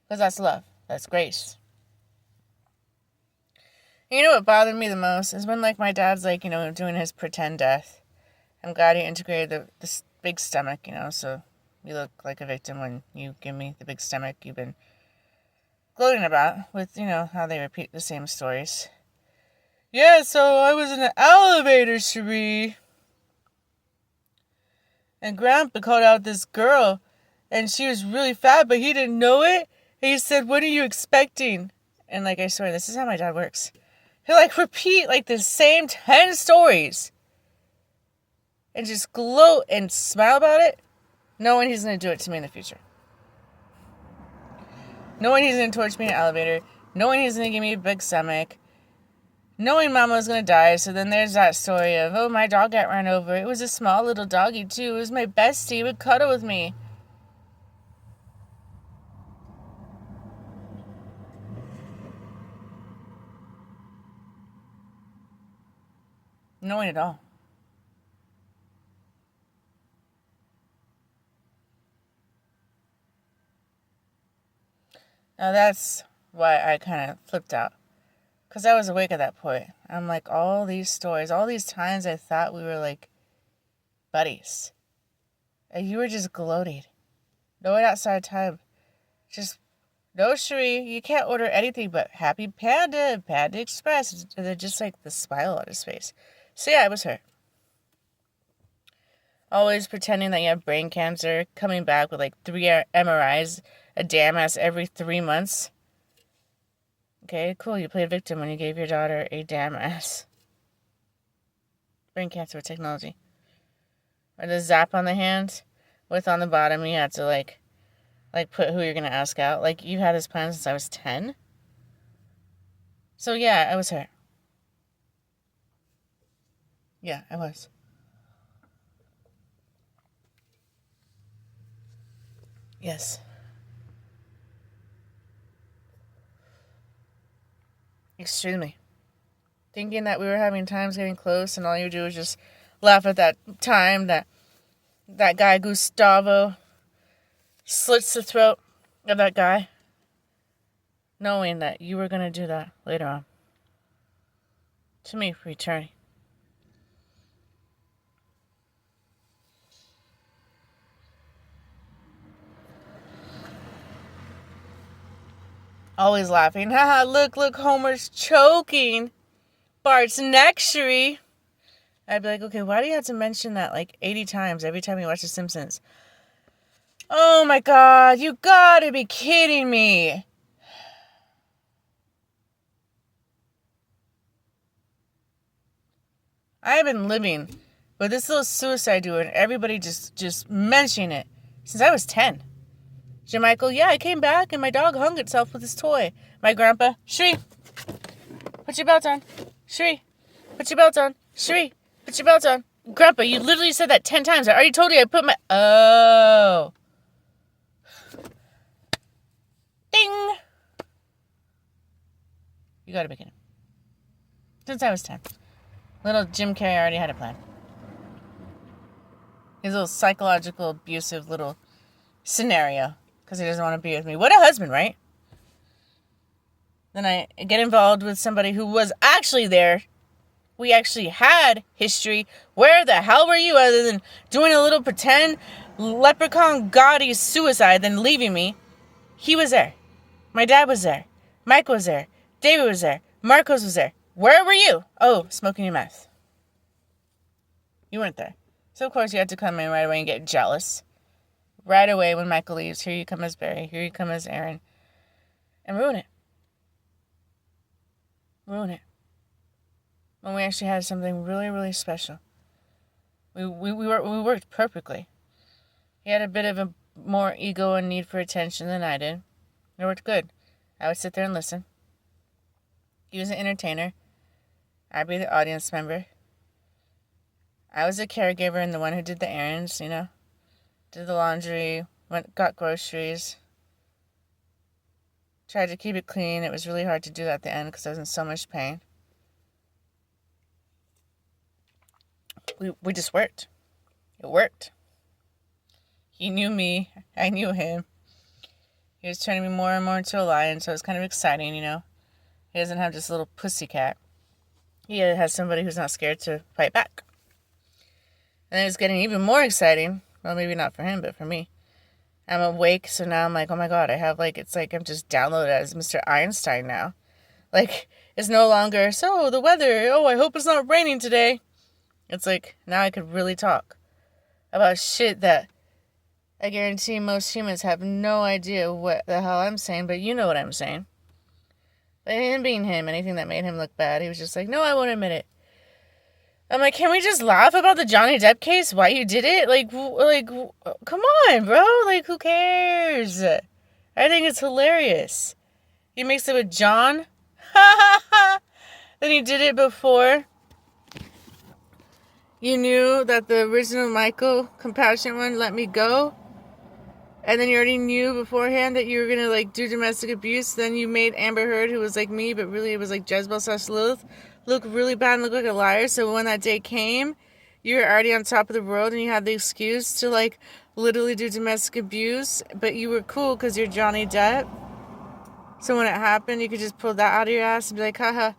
Because that's love. That's grace. You know what bothered me the most is when, like, my dad's, like, you know, doing his pretend death. I'm glad he integrated the big stomach, you know, so you look like a victim when you give me the big stomach you've been gloating about with, you know, how they repeat the same stories. Yeah, so I was in an elevator, Cherie. And Grandpa called out this girl, and she was really fat, but he didn't know it. And he said, what are you expecting? And, like, I swear, this is how my dad works. He'll, like, repeat, like, the same 10 stories. And just gloat and smile about it, knowing he's going to do it to me in the future. Knowing he's going to torch me in an elevator. Knowing he's going to give me a big stomach. Knowing Mama was going to die. So then there's that story of, oh, my dog got run over. It was a small little doggy, too. It was my bestie. It would cuddle with me. Knowing it all. Now that's why I kind of flipped out. Because I was awake at that point. I'm like, all these stories, all these times I thought we were like buddies. And you were just gloating. No one outside time. Just, no, Cherie, you can't order anything but Happy Panda, Panda Express. And then just like the smile on his face. So yeah, it was her. Always pretending that you have brain cancer, coming back with like 3 MRIs, a damn ass every 3 months. Okay, cool, you played victim when you gave your daughter a damn ass. Brain cancer with technology. Or the zap on the hand, with on the bottom you had to like put who you're going to ask out. Like, you had this plan since I was 10. So yeah, I was her. Yeah, I was. Yes. Extremely. Thinking that we were having times getting close and all you do is just laugh at that time that guy Gustavo slits the throat of that guy. Knowing that you were going to do that later on. To me, for eternity. Always laughing. Haha, look, Homer's choking Bart's neck, Cherie. I'd be like, okay, why do you have to mention that like 80 times every time you watch The Simpsons? Oh my God, you gotta be kidding me. I have been living with this little suicide doer and everybody just mentioning it since I was 10. Michael, yeah, I came back and my dog hung itself with his toy. My grandpa, Cherie, put your belt on. Cherie, Put your belt on. Cherie, put your belt on. Grandpa, you literally said that 10 times. I already told you I put my... Oh. Ding. You gotta begin. Since I was 10. Little Jim Carrey already had a plan. His little psychological, abusive little scenario. Because he doesn't want to be with me. What a husband, right? Then I get involved with somebody who was actually there. We actually had history. Where the hell were you other than doing a little pretend leprechaun gaudy suicide, then leaving me? He was there. My dad was there. Mike was there. David was there. Marcos was there. Where were you? Oh, smoking your meth. You weren't there. So, of course, you had to come in right away and get jealous. Right away when Michael leaves, here you come as Barry. Here you come as Aaron. And ruin it. Ruin it. When we actually had something really, really special. We worked perfectly. He had a bit of a more ego and need for attention than I did. It worked good. I would sit there and listen. He was an entertainer. I'd be the audience member. I was the caregiver and the one who did the errands, you know. Did the laundry, got groceries. Tried to keep it clean. It was really hard to do that at the end because I was in so much pain. We just worked. It worked. He knew me. I knew him. He was turning me more and more into a lion, so it was kind of exciting, you know. He doesn't have this little pussycat. He has somebody who's not scared to fight back. And then it's getting even more exciting. Well, maybe not for him, but for me. I'm awake, so now I'm like, oh my God, I have it's like I'm just downloaded as Mr. Einstein now. Like, it's no longer, so the weather, oh, I hope it's not raining today. It's like, now I could really talk about shit that I guarantee most humans have no idea what the hell I'm saying, but you know what I'm saying. But him being him, anything that made him look bad, he was just like, no, I won't admit it. I'm like, can we just laugh about the Johnny Depp case? Why you did it? Like, come on, bro. Like, who cares? I think it's hilarious. He mixed it with John. Then he did it before. You knew that the original Michael, compassionate one, let me go. And then you already knew beforehand that you were going to, do domestic abuse. Then you made Amber Heard, who was like me, but really it was like Jezebel/Lilith, look really bad and look like a liar. So when that day came, you were already on top of the world and you had the excuse to, literally do domestic abuse. But you were cool because you're Johnny Depp. So when it happened, you could just pull that out of your ass and be like, haha.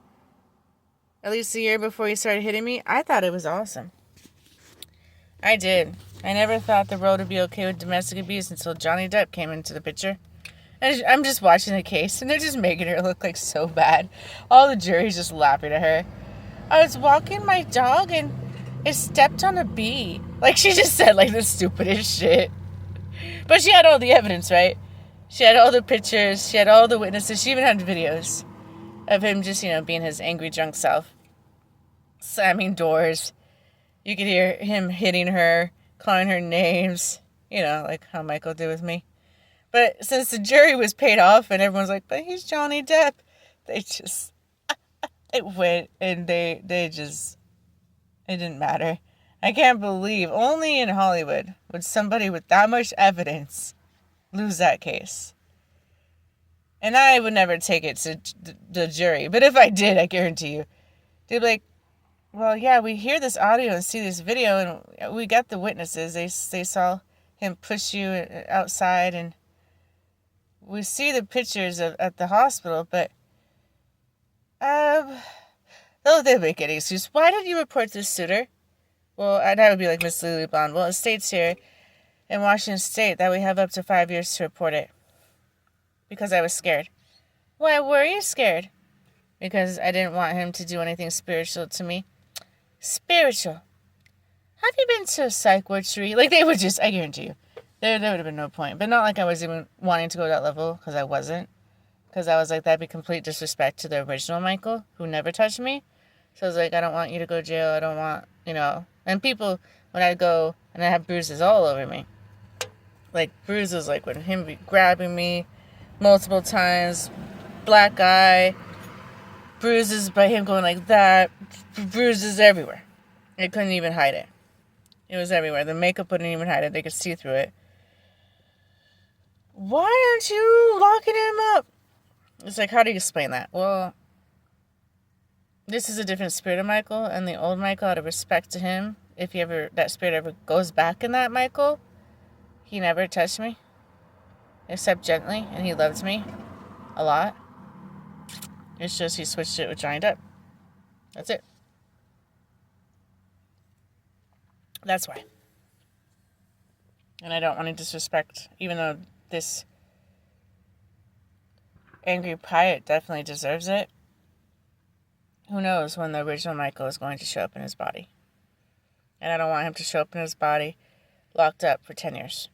At least a year before you started hitting me. I thought it was awesome. I did. I never thought the world would be okay with domestic abuse until Johnny Depp came into the picture. And I'm just watching the case, and they're just making her look so bad. All the jury's just laughing at her. I was walking my dog, and it stepped on a bee. She just said, the stupidest shit. But she had all the evidence, right? She had all the pictures. She had all the witnesses. She even had videos of him just, being his angry, drunk self. Slamming doors. You could hear him hitting her, calling her names, like how Michael did with me. But since the jury was paid off and everyone's like, but he's Johnny Depp, they went and it didn't matter. I can't believe only in Hollywood would somebody with that much evidence lose that case. And I would never take it to the jury. But if I did, I guarantee you, they'd be like, well, yeah, we hear this audio and see this video, and we got the witnesses. They saw him push you outside, and we see the pictures at the hospital, but they'll make any excuse. Why did you report this suitor? Well, that would be like Miss Lily Blonde. Well, it states here in Washington State that we have up to 5 years to report it. Because I was scared. Why were you scared? Because I didn't want him to do anything spiritual to me. Spiritual? Have you been to a psych ward, Cherie? They would just, I guarantee you, there would have been no point. But not like I was even wanting to go to that level, because I wasn't. Because I was like, that'd be complete disrespect to the original Michael, who never touched me. So I was like, I don't want you to go to jail. I don't want, And people, when I go, and I have bruises all over me. Bruises, when him be grabbing me multiple times, black eye, bruises by him going like that, bruises everywhere. They couldn't even hide it. It was everywhere. The makeup wouldn't even hide it. They could see through it. Why aren't you locking him up? It's like, how do you explain that? Well, this is a different spirit of Michael, and the old Michael, out of respect to him, if that spirit ever goes back in that Michael, he never touched me, except gently, and he loved me a lot. It's just he switched it with Johnny Depp. That's it. That's why. And I don't want to disrespect, even though this angry pirate definitely deserves it. Who knows when the original Michael is going to show up in his body. And I don't want him to show up in his body locked up for 10 years.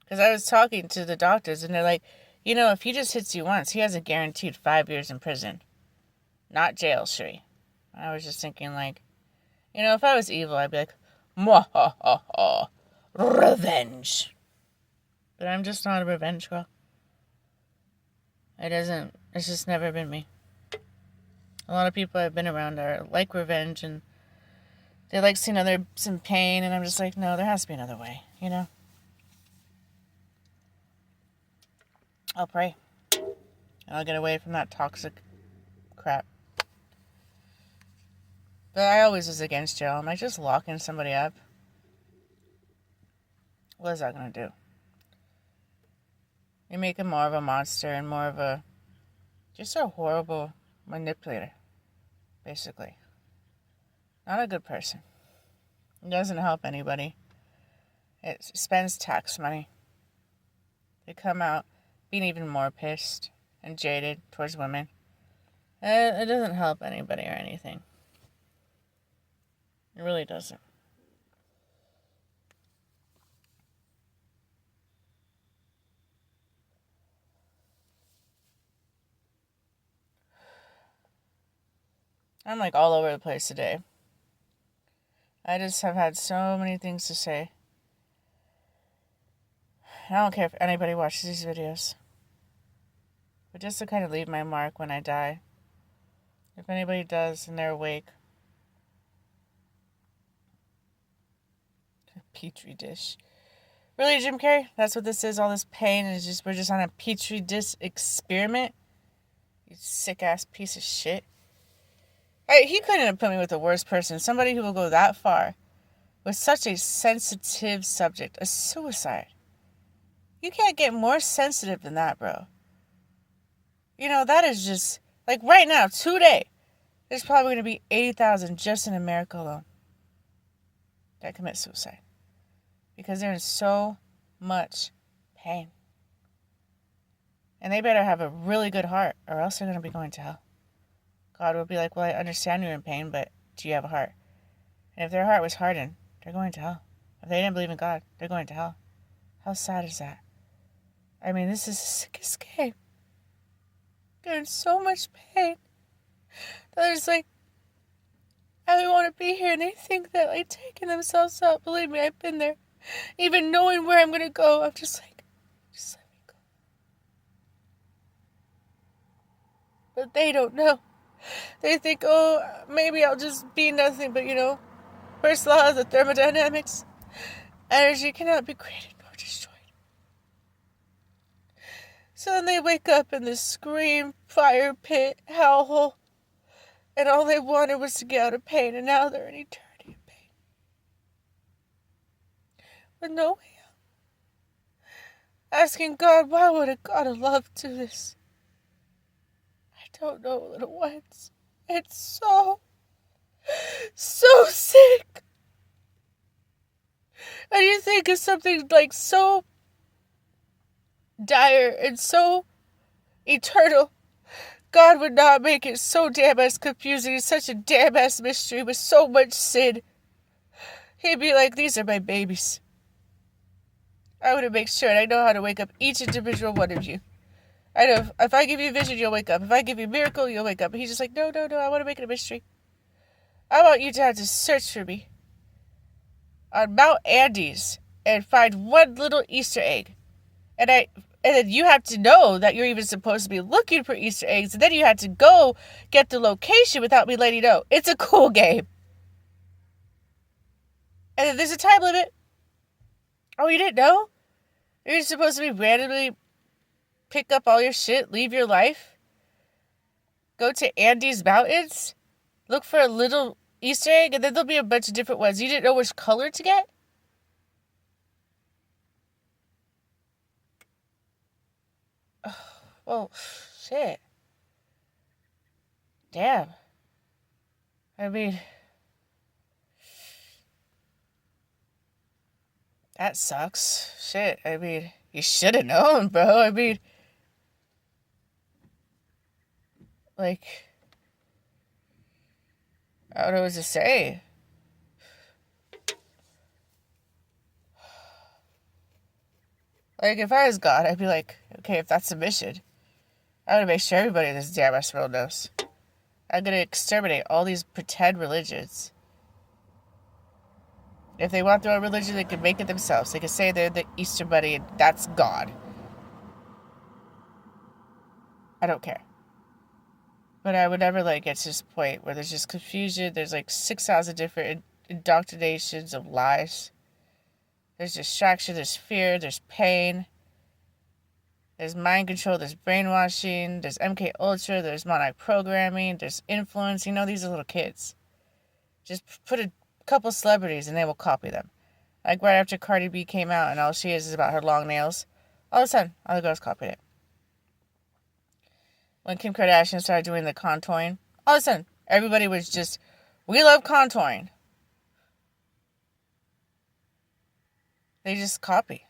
Because I was talking to the doctors, and they're like, if he just hits you once, he has a guaranteed 5 years in prison. Not jail, Sheree. I was just thinking, like, if I was evil, I'd be like, mwahaha, revenge. But I'm just not a revenge girl. It's just never been me. A lot of people I've been around are like revenge, and they like seeing others in pain, and I'm just like, no, there has to be another way, I'll pray. And I'll get away from that toxic crap. But I always was against jail. I'm like, just locking somebody up. What is that going to do? You make him more of a monster and more of just a horrible manipulator, basically. Not a good person. It doesn't help anybody. It spends tax money. They come out being even more pissed and jaded towards women. It doesn't help anybody or anything. It really doesn't. I'm like all over the place today. I just have had so many things to say. I don't care if anybody watches these videos. But just to kind of leave my mark when I die. If anybody does and they're awake. Petri dish. Really, Jim Carrey? That's what this is? All this pain is we're just on a Petri dish experiment? You sick ass piece of shit. He couldn't have put me with the worst person. Somebody who will go that far with such a sensitive subject. A suicide. You can't get more sensitive than that, bro. That is just, like right now, today, there's probably going to be 80,000 just in America alone that commit suicide. Because they're in so much pain. And they better have a really good heart, or else they're going to be going to hell. God will be like, well, I understand you're in pain, but do you have a heart? And if their heart was hardened, they're going to hell. If they didn't believe in God, they're going to hell. How sad is that? I mean, this is the sickest game. They're in so much pain. They're just like, I don't want to be here. And they think that, like, taking themselves out. Believe me, I've been there. Even knowing where I'm going to go, I'm just like, just let me go. But they don't know. They think, oh, maybe I'll just be nothing. But, first law of the thermodynamics, energy cannot be created nor destroyed. So then they wake up in this scream, fire pit, hellhole. And all they wanted was to get out of pain. And now they're in eternity of pain. With no way out. Asking God, why would a God of love do this? I don't know, little ones. It's so sick. And you think of something like so dire and so eternal. God would not make it so damn ass confusing. It's such a damn ass mystery with so much sin. He'd be like, these are my babies. I would make sure, and I know how to wake up each individual one of you. I know if I give you a vision, you'll wake up. If I give you a miracle, you'll wake up. And he's just like, no, I want to make it a mystery. I want you to have to search for me on Mount Andes and find one little Easter egg. And And then you have to know that you're even supposed to be looking for Easter eggs. And then you have to go get the location without me letting you know. It's a cool game. And then there's a time limit. Oh, you didn't know? You're supposed to be randomly pick up all your shit, leave your life, go to Andes Mountains, look for a little Easter egg, and then there'll be a bunch of different ones. You didn't know which color to get? Oh, well, shit. Damn. I mean, that sucks. Shit. I mean, you should have known, bro. I mean, like, I don't know what to say. Like, if I was God, I'd be like, okay, if that's the mission, I would make sure everybody in this damn ass world knows. I'm gonna exterminate all these pretend religions. If they want their own religion, they can make it themselves. They can say they're the Easter Bunny and that's God. I don't care. But I would never let it get to this point where there's just confusion. There's like 6,000 different indoctrinations of lies. There's distraction, there's fear, there's pain. There's mind control, there's brainwashing, there's MK Ultra, there's monarch programming, there's influence. You know, these are little kids. Just put a couple celebrities and they will copy them. Like right after Cardi B came out and all she is about her long nails, all of a sudden, all the girls copied it. When Kim Kardashian started doing the contouring, all of a sudden, everybody was just, we love contouring. They just copy.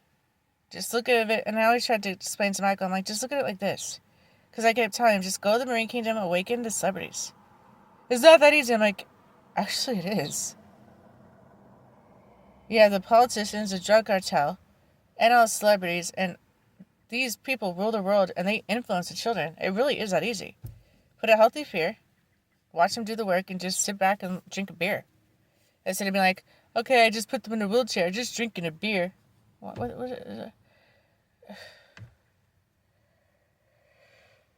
Just look at it, and I always tried to explain to Michael, I'm like, just look at it like this. Because I kept telling him, just go to the Marine Kingdom, awaken the celebrities. It's not that easy. I'm like, actually it is. Yeah, the politicians, the drug cartel, and all the celebrities, and these people rule the world, and they influence the children. It really is that easy. Put a healthy fear, watch them do the work, and just sit back and drink a beer. Instead of being like, okay, I just put them in a wheelchair, just drinking a beer. What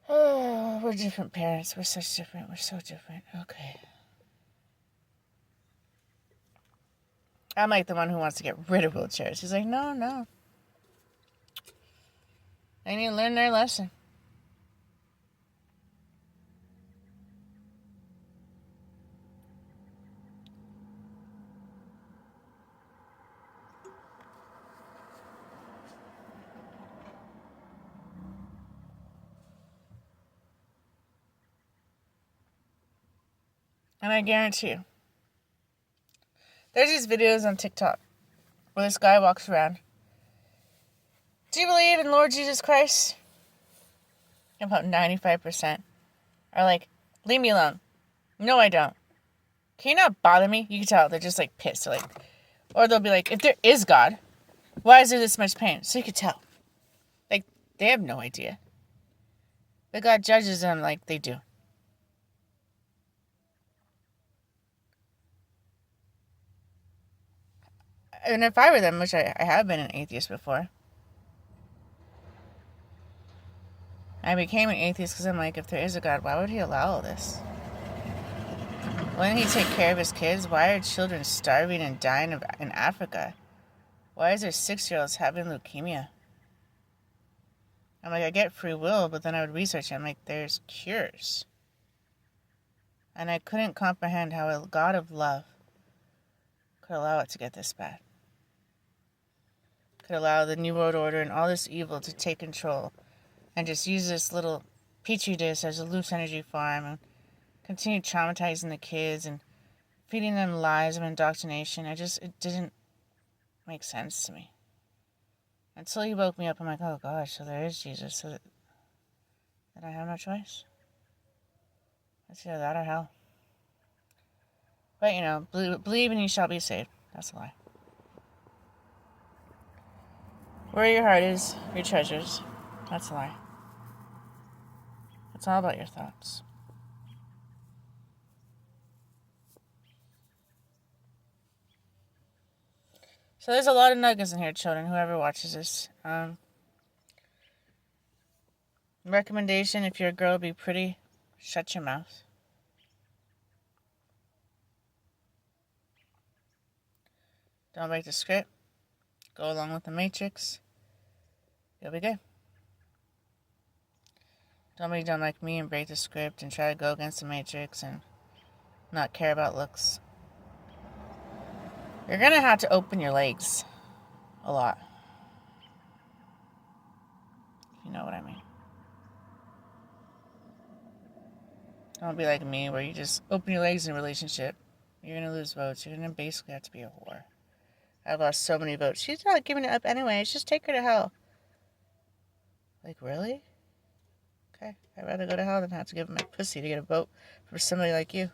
Oh, we're different parents. We're such different. We're so different. Okay. I'm like the one who wants to get rid of wheelchairs. He's like, no. They need to learn their lesson. And I guarantee you, there's these videos on TikTok where this guy walks around. Do you believe in Lord Jesus Christ? About 95% are like, leave me alone. No, I don't. Can you not bother me? You can tell they're just like pissed. They're like, or they'll be like, if there is God, why is there this much pain? So you can tell. Like, they have no idea. But God judges them like they do. And if I were them, which I have been an atheist before, I became an atheist because I'm like, if there is a God, why would he allow all this? Wouldn't he take care of his kids? Why are children starving and dying in Africa? Why is there 6-year-olds having leukemia? I'm like, I get free will, but then I would research it. I'm like, there's cures. And I couldn't comprehend how a God of love could allow it to get this bad. Could allow the New World Order and all this evil to take control and just use this little petri dish as a loose energy farm and continue traumatizing the kids and feeding them lies of indoctrination. It didn't make sense to me. Until he woke me up, I'm like, oh gosh, so there is Jesus, so that I have no choice. It's either that or hell. But, you know, believe and you shall be saved. That's a lie. Where your heart is, your treasures. That's a lie. It's all about your thoughts. So there's a lot of nuggets in here, children, whoever watches this. Recommendation, if you're a girl, be pretty, shut your mouth. Don't break the script. Go along with the Matrix. You'll be good. Don't be dumb like me and break the script and try to go against the Matrix and not care about looks. You're going to have to open your legs a lot. If you know what I mean. Don't be like me where you just open your legs in a relationship. You're going to lose votes. You're going to basically have to be a whore. I've lost so many votes. She's not giving it up anyways. Just take her to hell. Like, really? Okay. I'd rather go to hell than have to give my pussy to get a vote for somebody like you.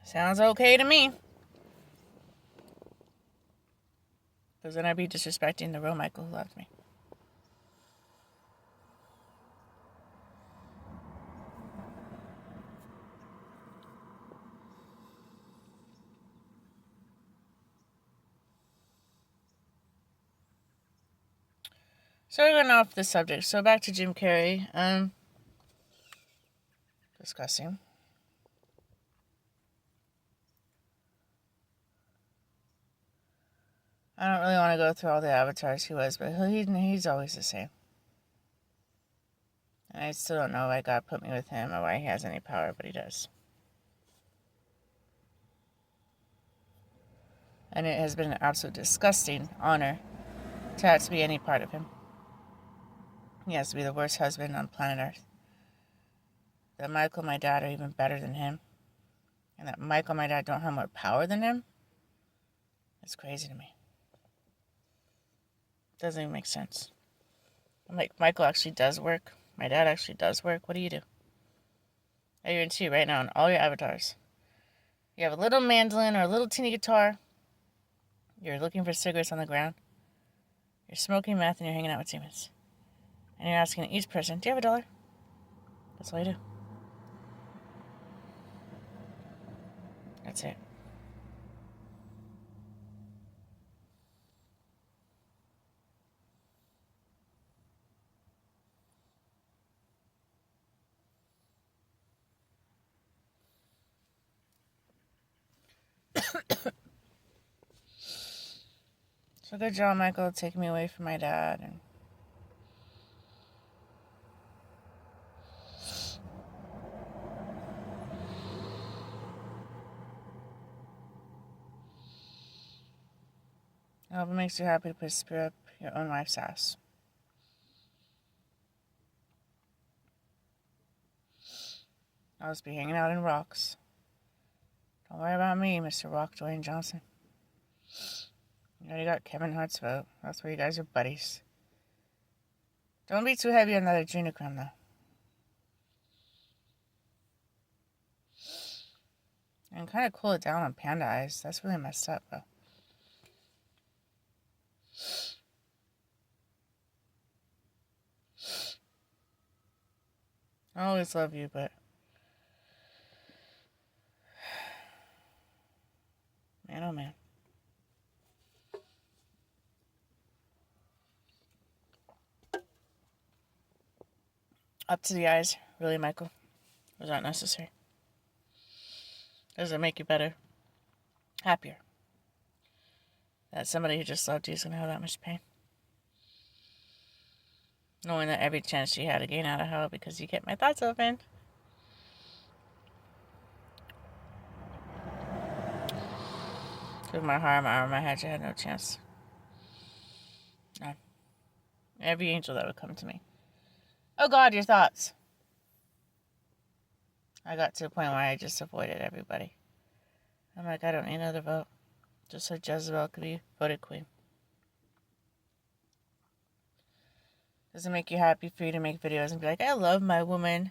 Sounds okay to me. Because then I'd be disrespecting the real Michael who loved me. So we went off the subject. So back to Jim Carrey. Discussing. I don't really want to go through all the avatars he was, but he's always the same. And I still don't know why God put me with him or why he has any power, but he does. And it has been an absolute disgusting honor to have to be any part of him. He has to be the worst husband on planet Earth. That Michael and my dad are even better than him. And that Michael and my dad don't have more power than him. It's crazy to me. Doesn't even make sense. I'm like, Michael actually does work. My dad actually does work. What do you do? I guarantee you right now on all your avatars. You have a little mandolin or a little teeny guitar. You're looking for cigarettes on the ground. You're smoking meth and you're hanging out with demons. And you're asking each person, do you have $1? That's all you do. That's it. So good job, Michael, taking me away from my dad. And I hope it makes you happy to put a spear up your own wife's ass. I'll just be hanging out in rocks. Don't worry about me, Mr. Rock Dwayne Johnson. You already got Kevin Hart's vote. That's where you guys are buddies. Don't be too heavy on that adrenochrome, though. And kind of cool it down on Panda Eyes. That's really messed up, though. I always love you, but man, oh man. Up to the eyes. Really, Michael? Was that necessary? Does it make you better? Happier? That somebody who just loved you is going to have that much pain? Knowing that every chance you had to gain out of hell because you kept my thoughts open. With my heart, my arm, my head, you had no chance. None. Every angel that would come to me. Oh God, your thoughts. I got to a point where I just avoided everybody. I'm like, I don't need another vote. Just so Jezebel could be voted queen. Does it make you happy for you to make videos and be like, I love my woman.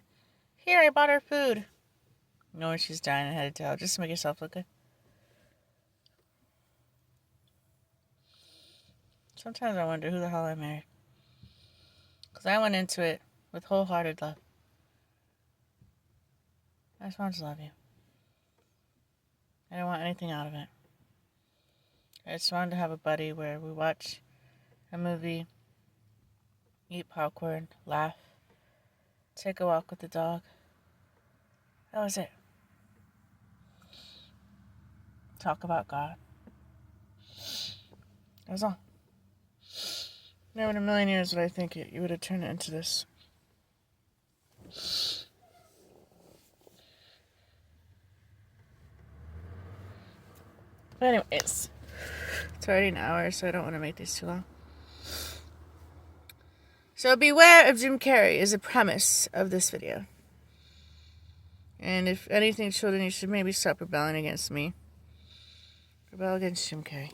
Here, I bought her food. Knowing she's dying and headed to hell just to make yourself look good. Sometimes I wonder who the hell I married. Because I went into it with wholehearted love. I just wanted to love you. I didn't want anything out of it. I just wanted to have a buddy where we watch a movie, eat popcorn, laugh, take a walk with the dog. That was it. Talk about God. That was all. Never in a million years would I think you would have turned it into this. But anyways, it's already an hour, so I don't want to make these too long. So beware of Jim Carrey is the premise of this video. And if anything, children, you should maybe stop rebelling against me. Rebel against Jim Carrey.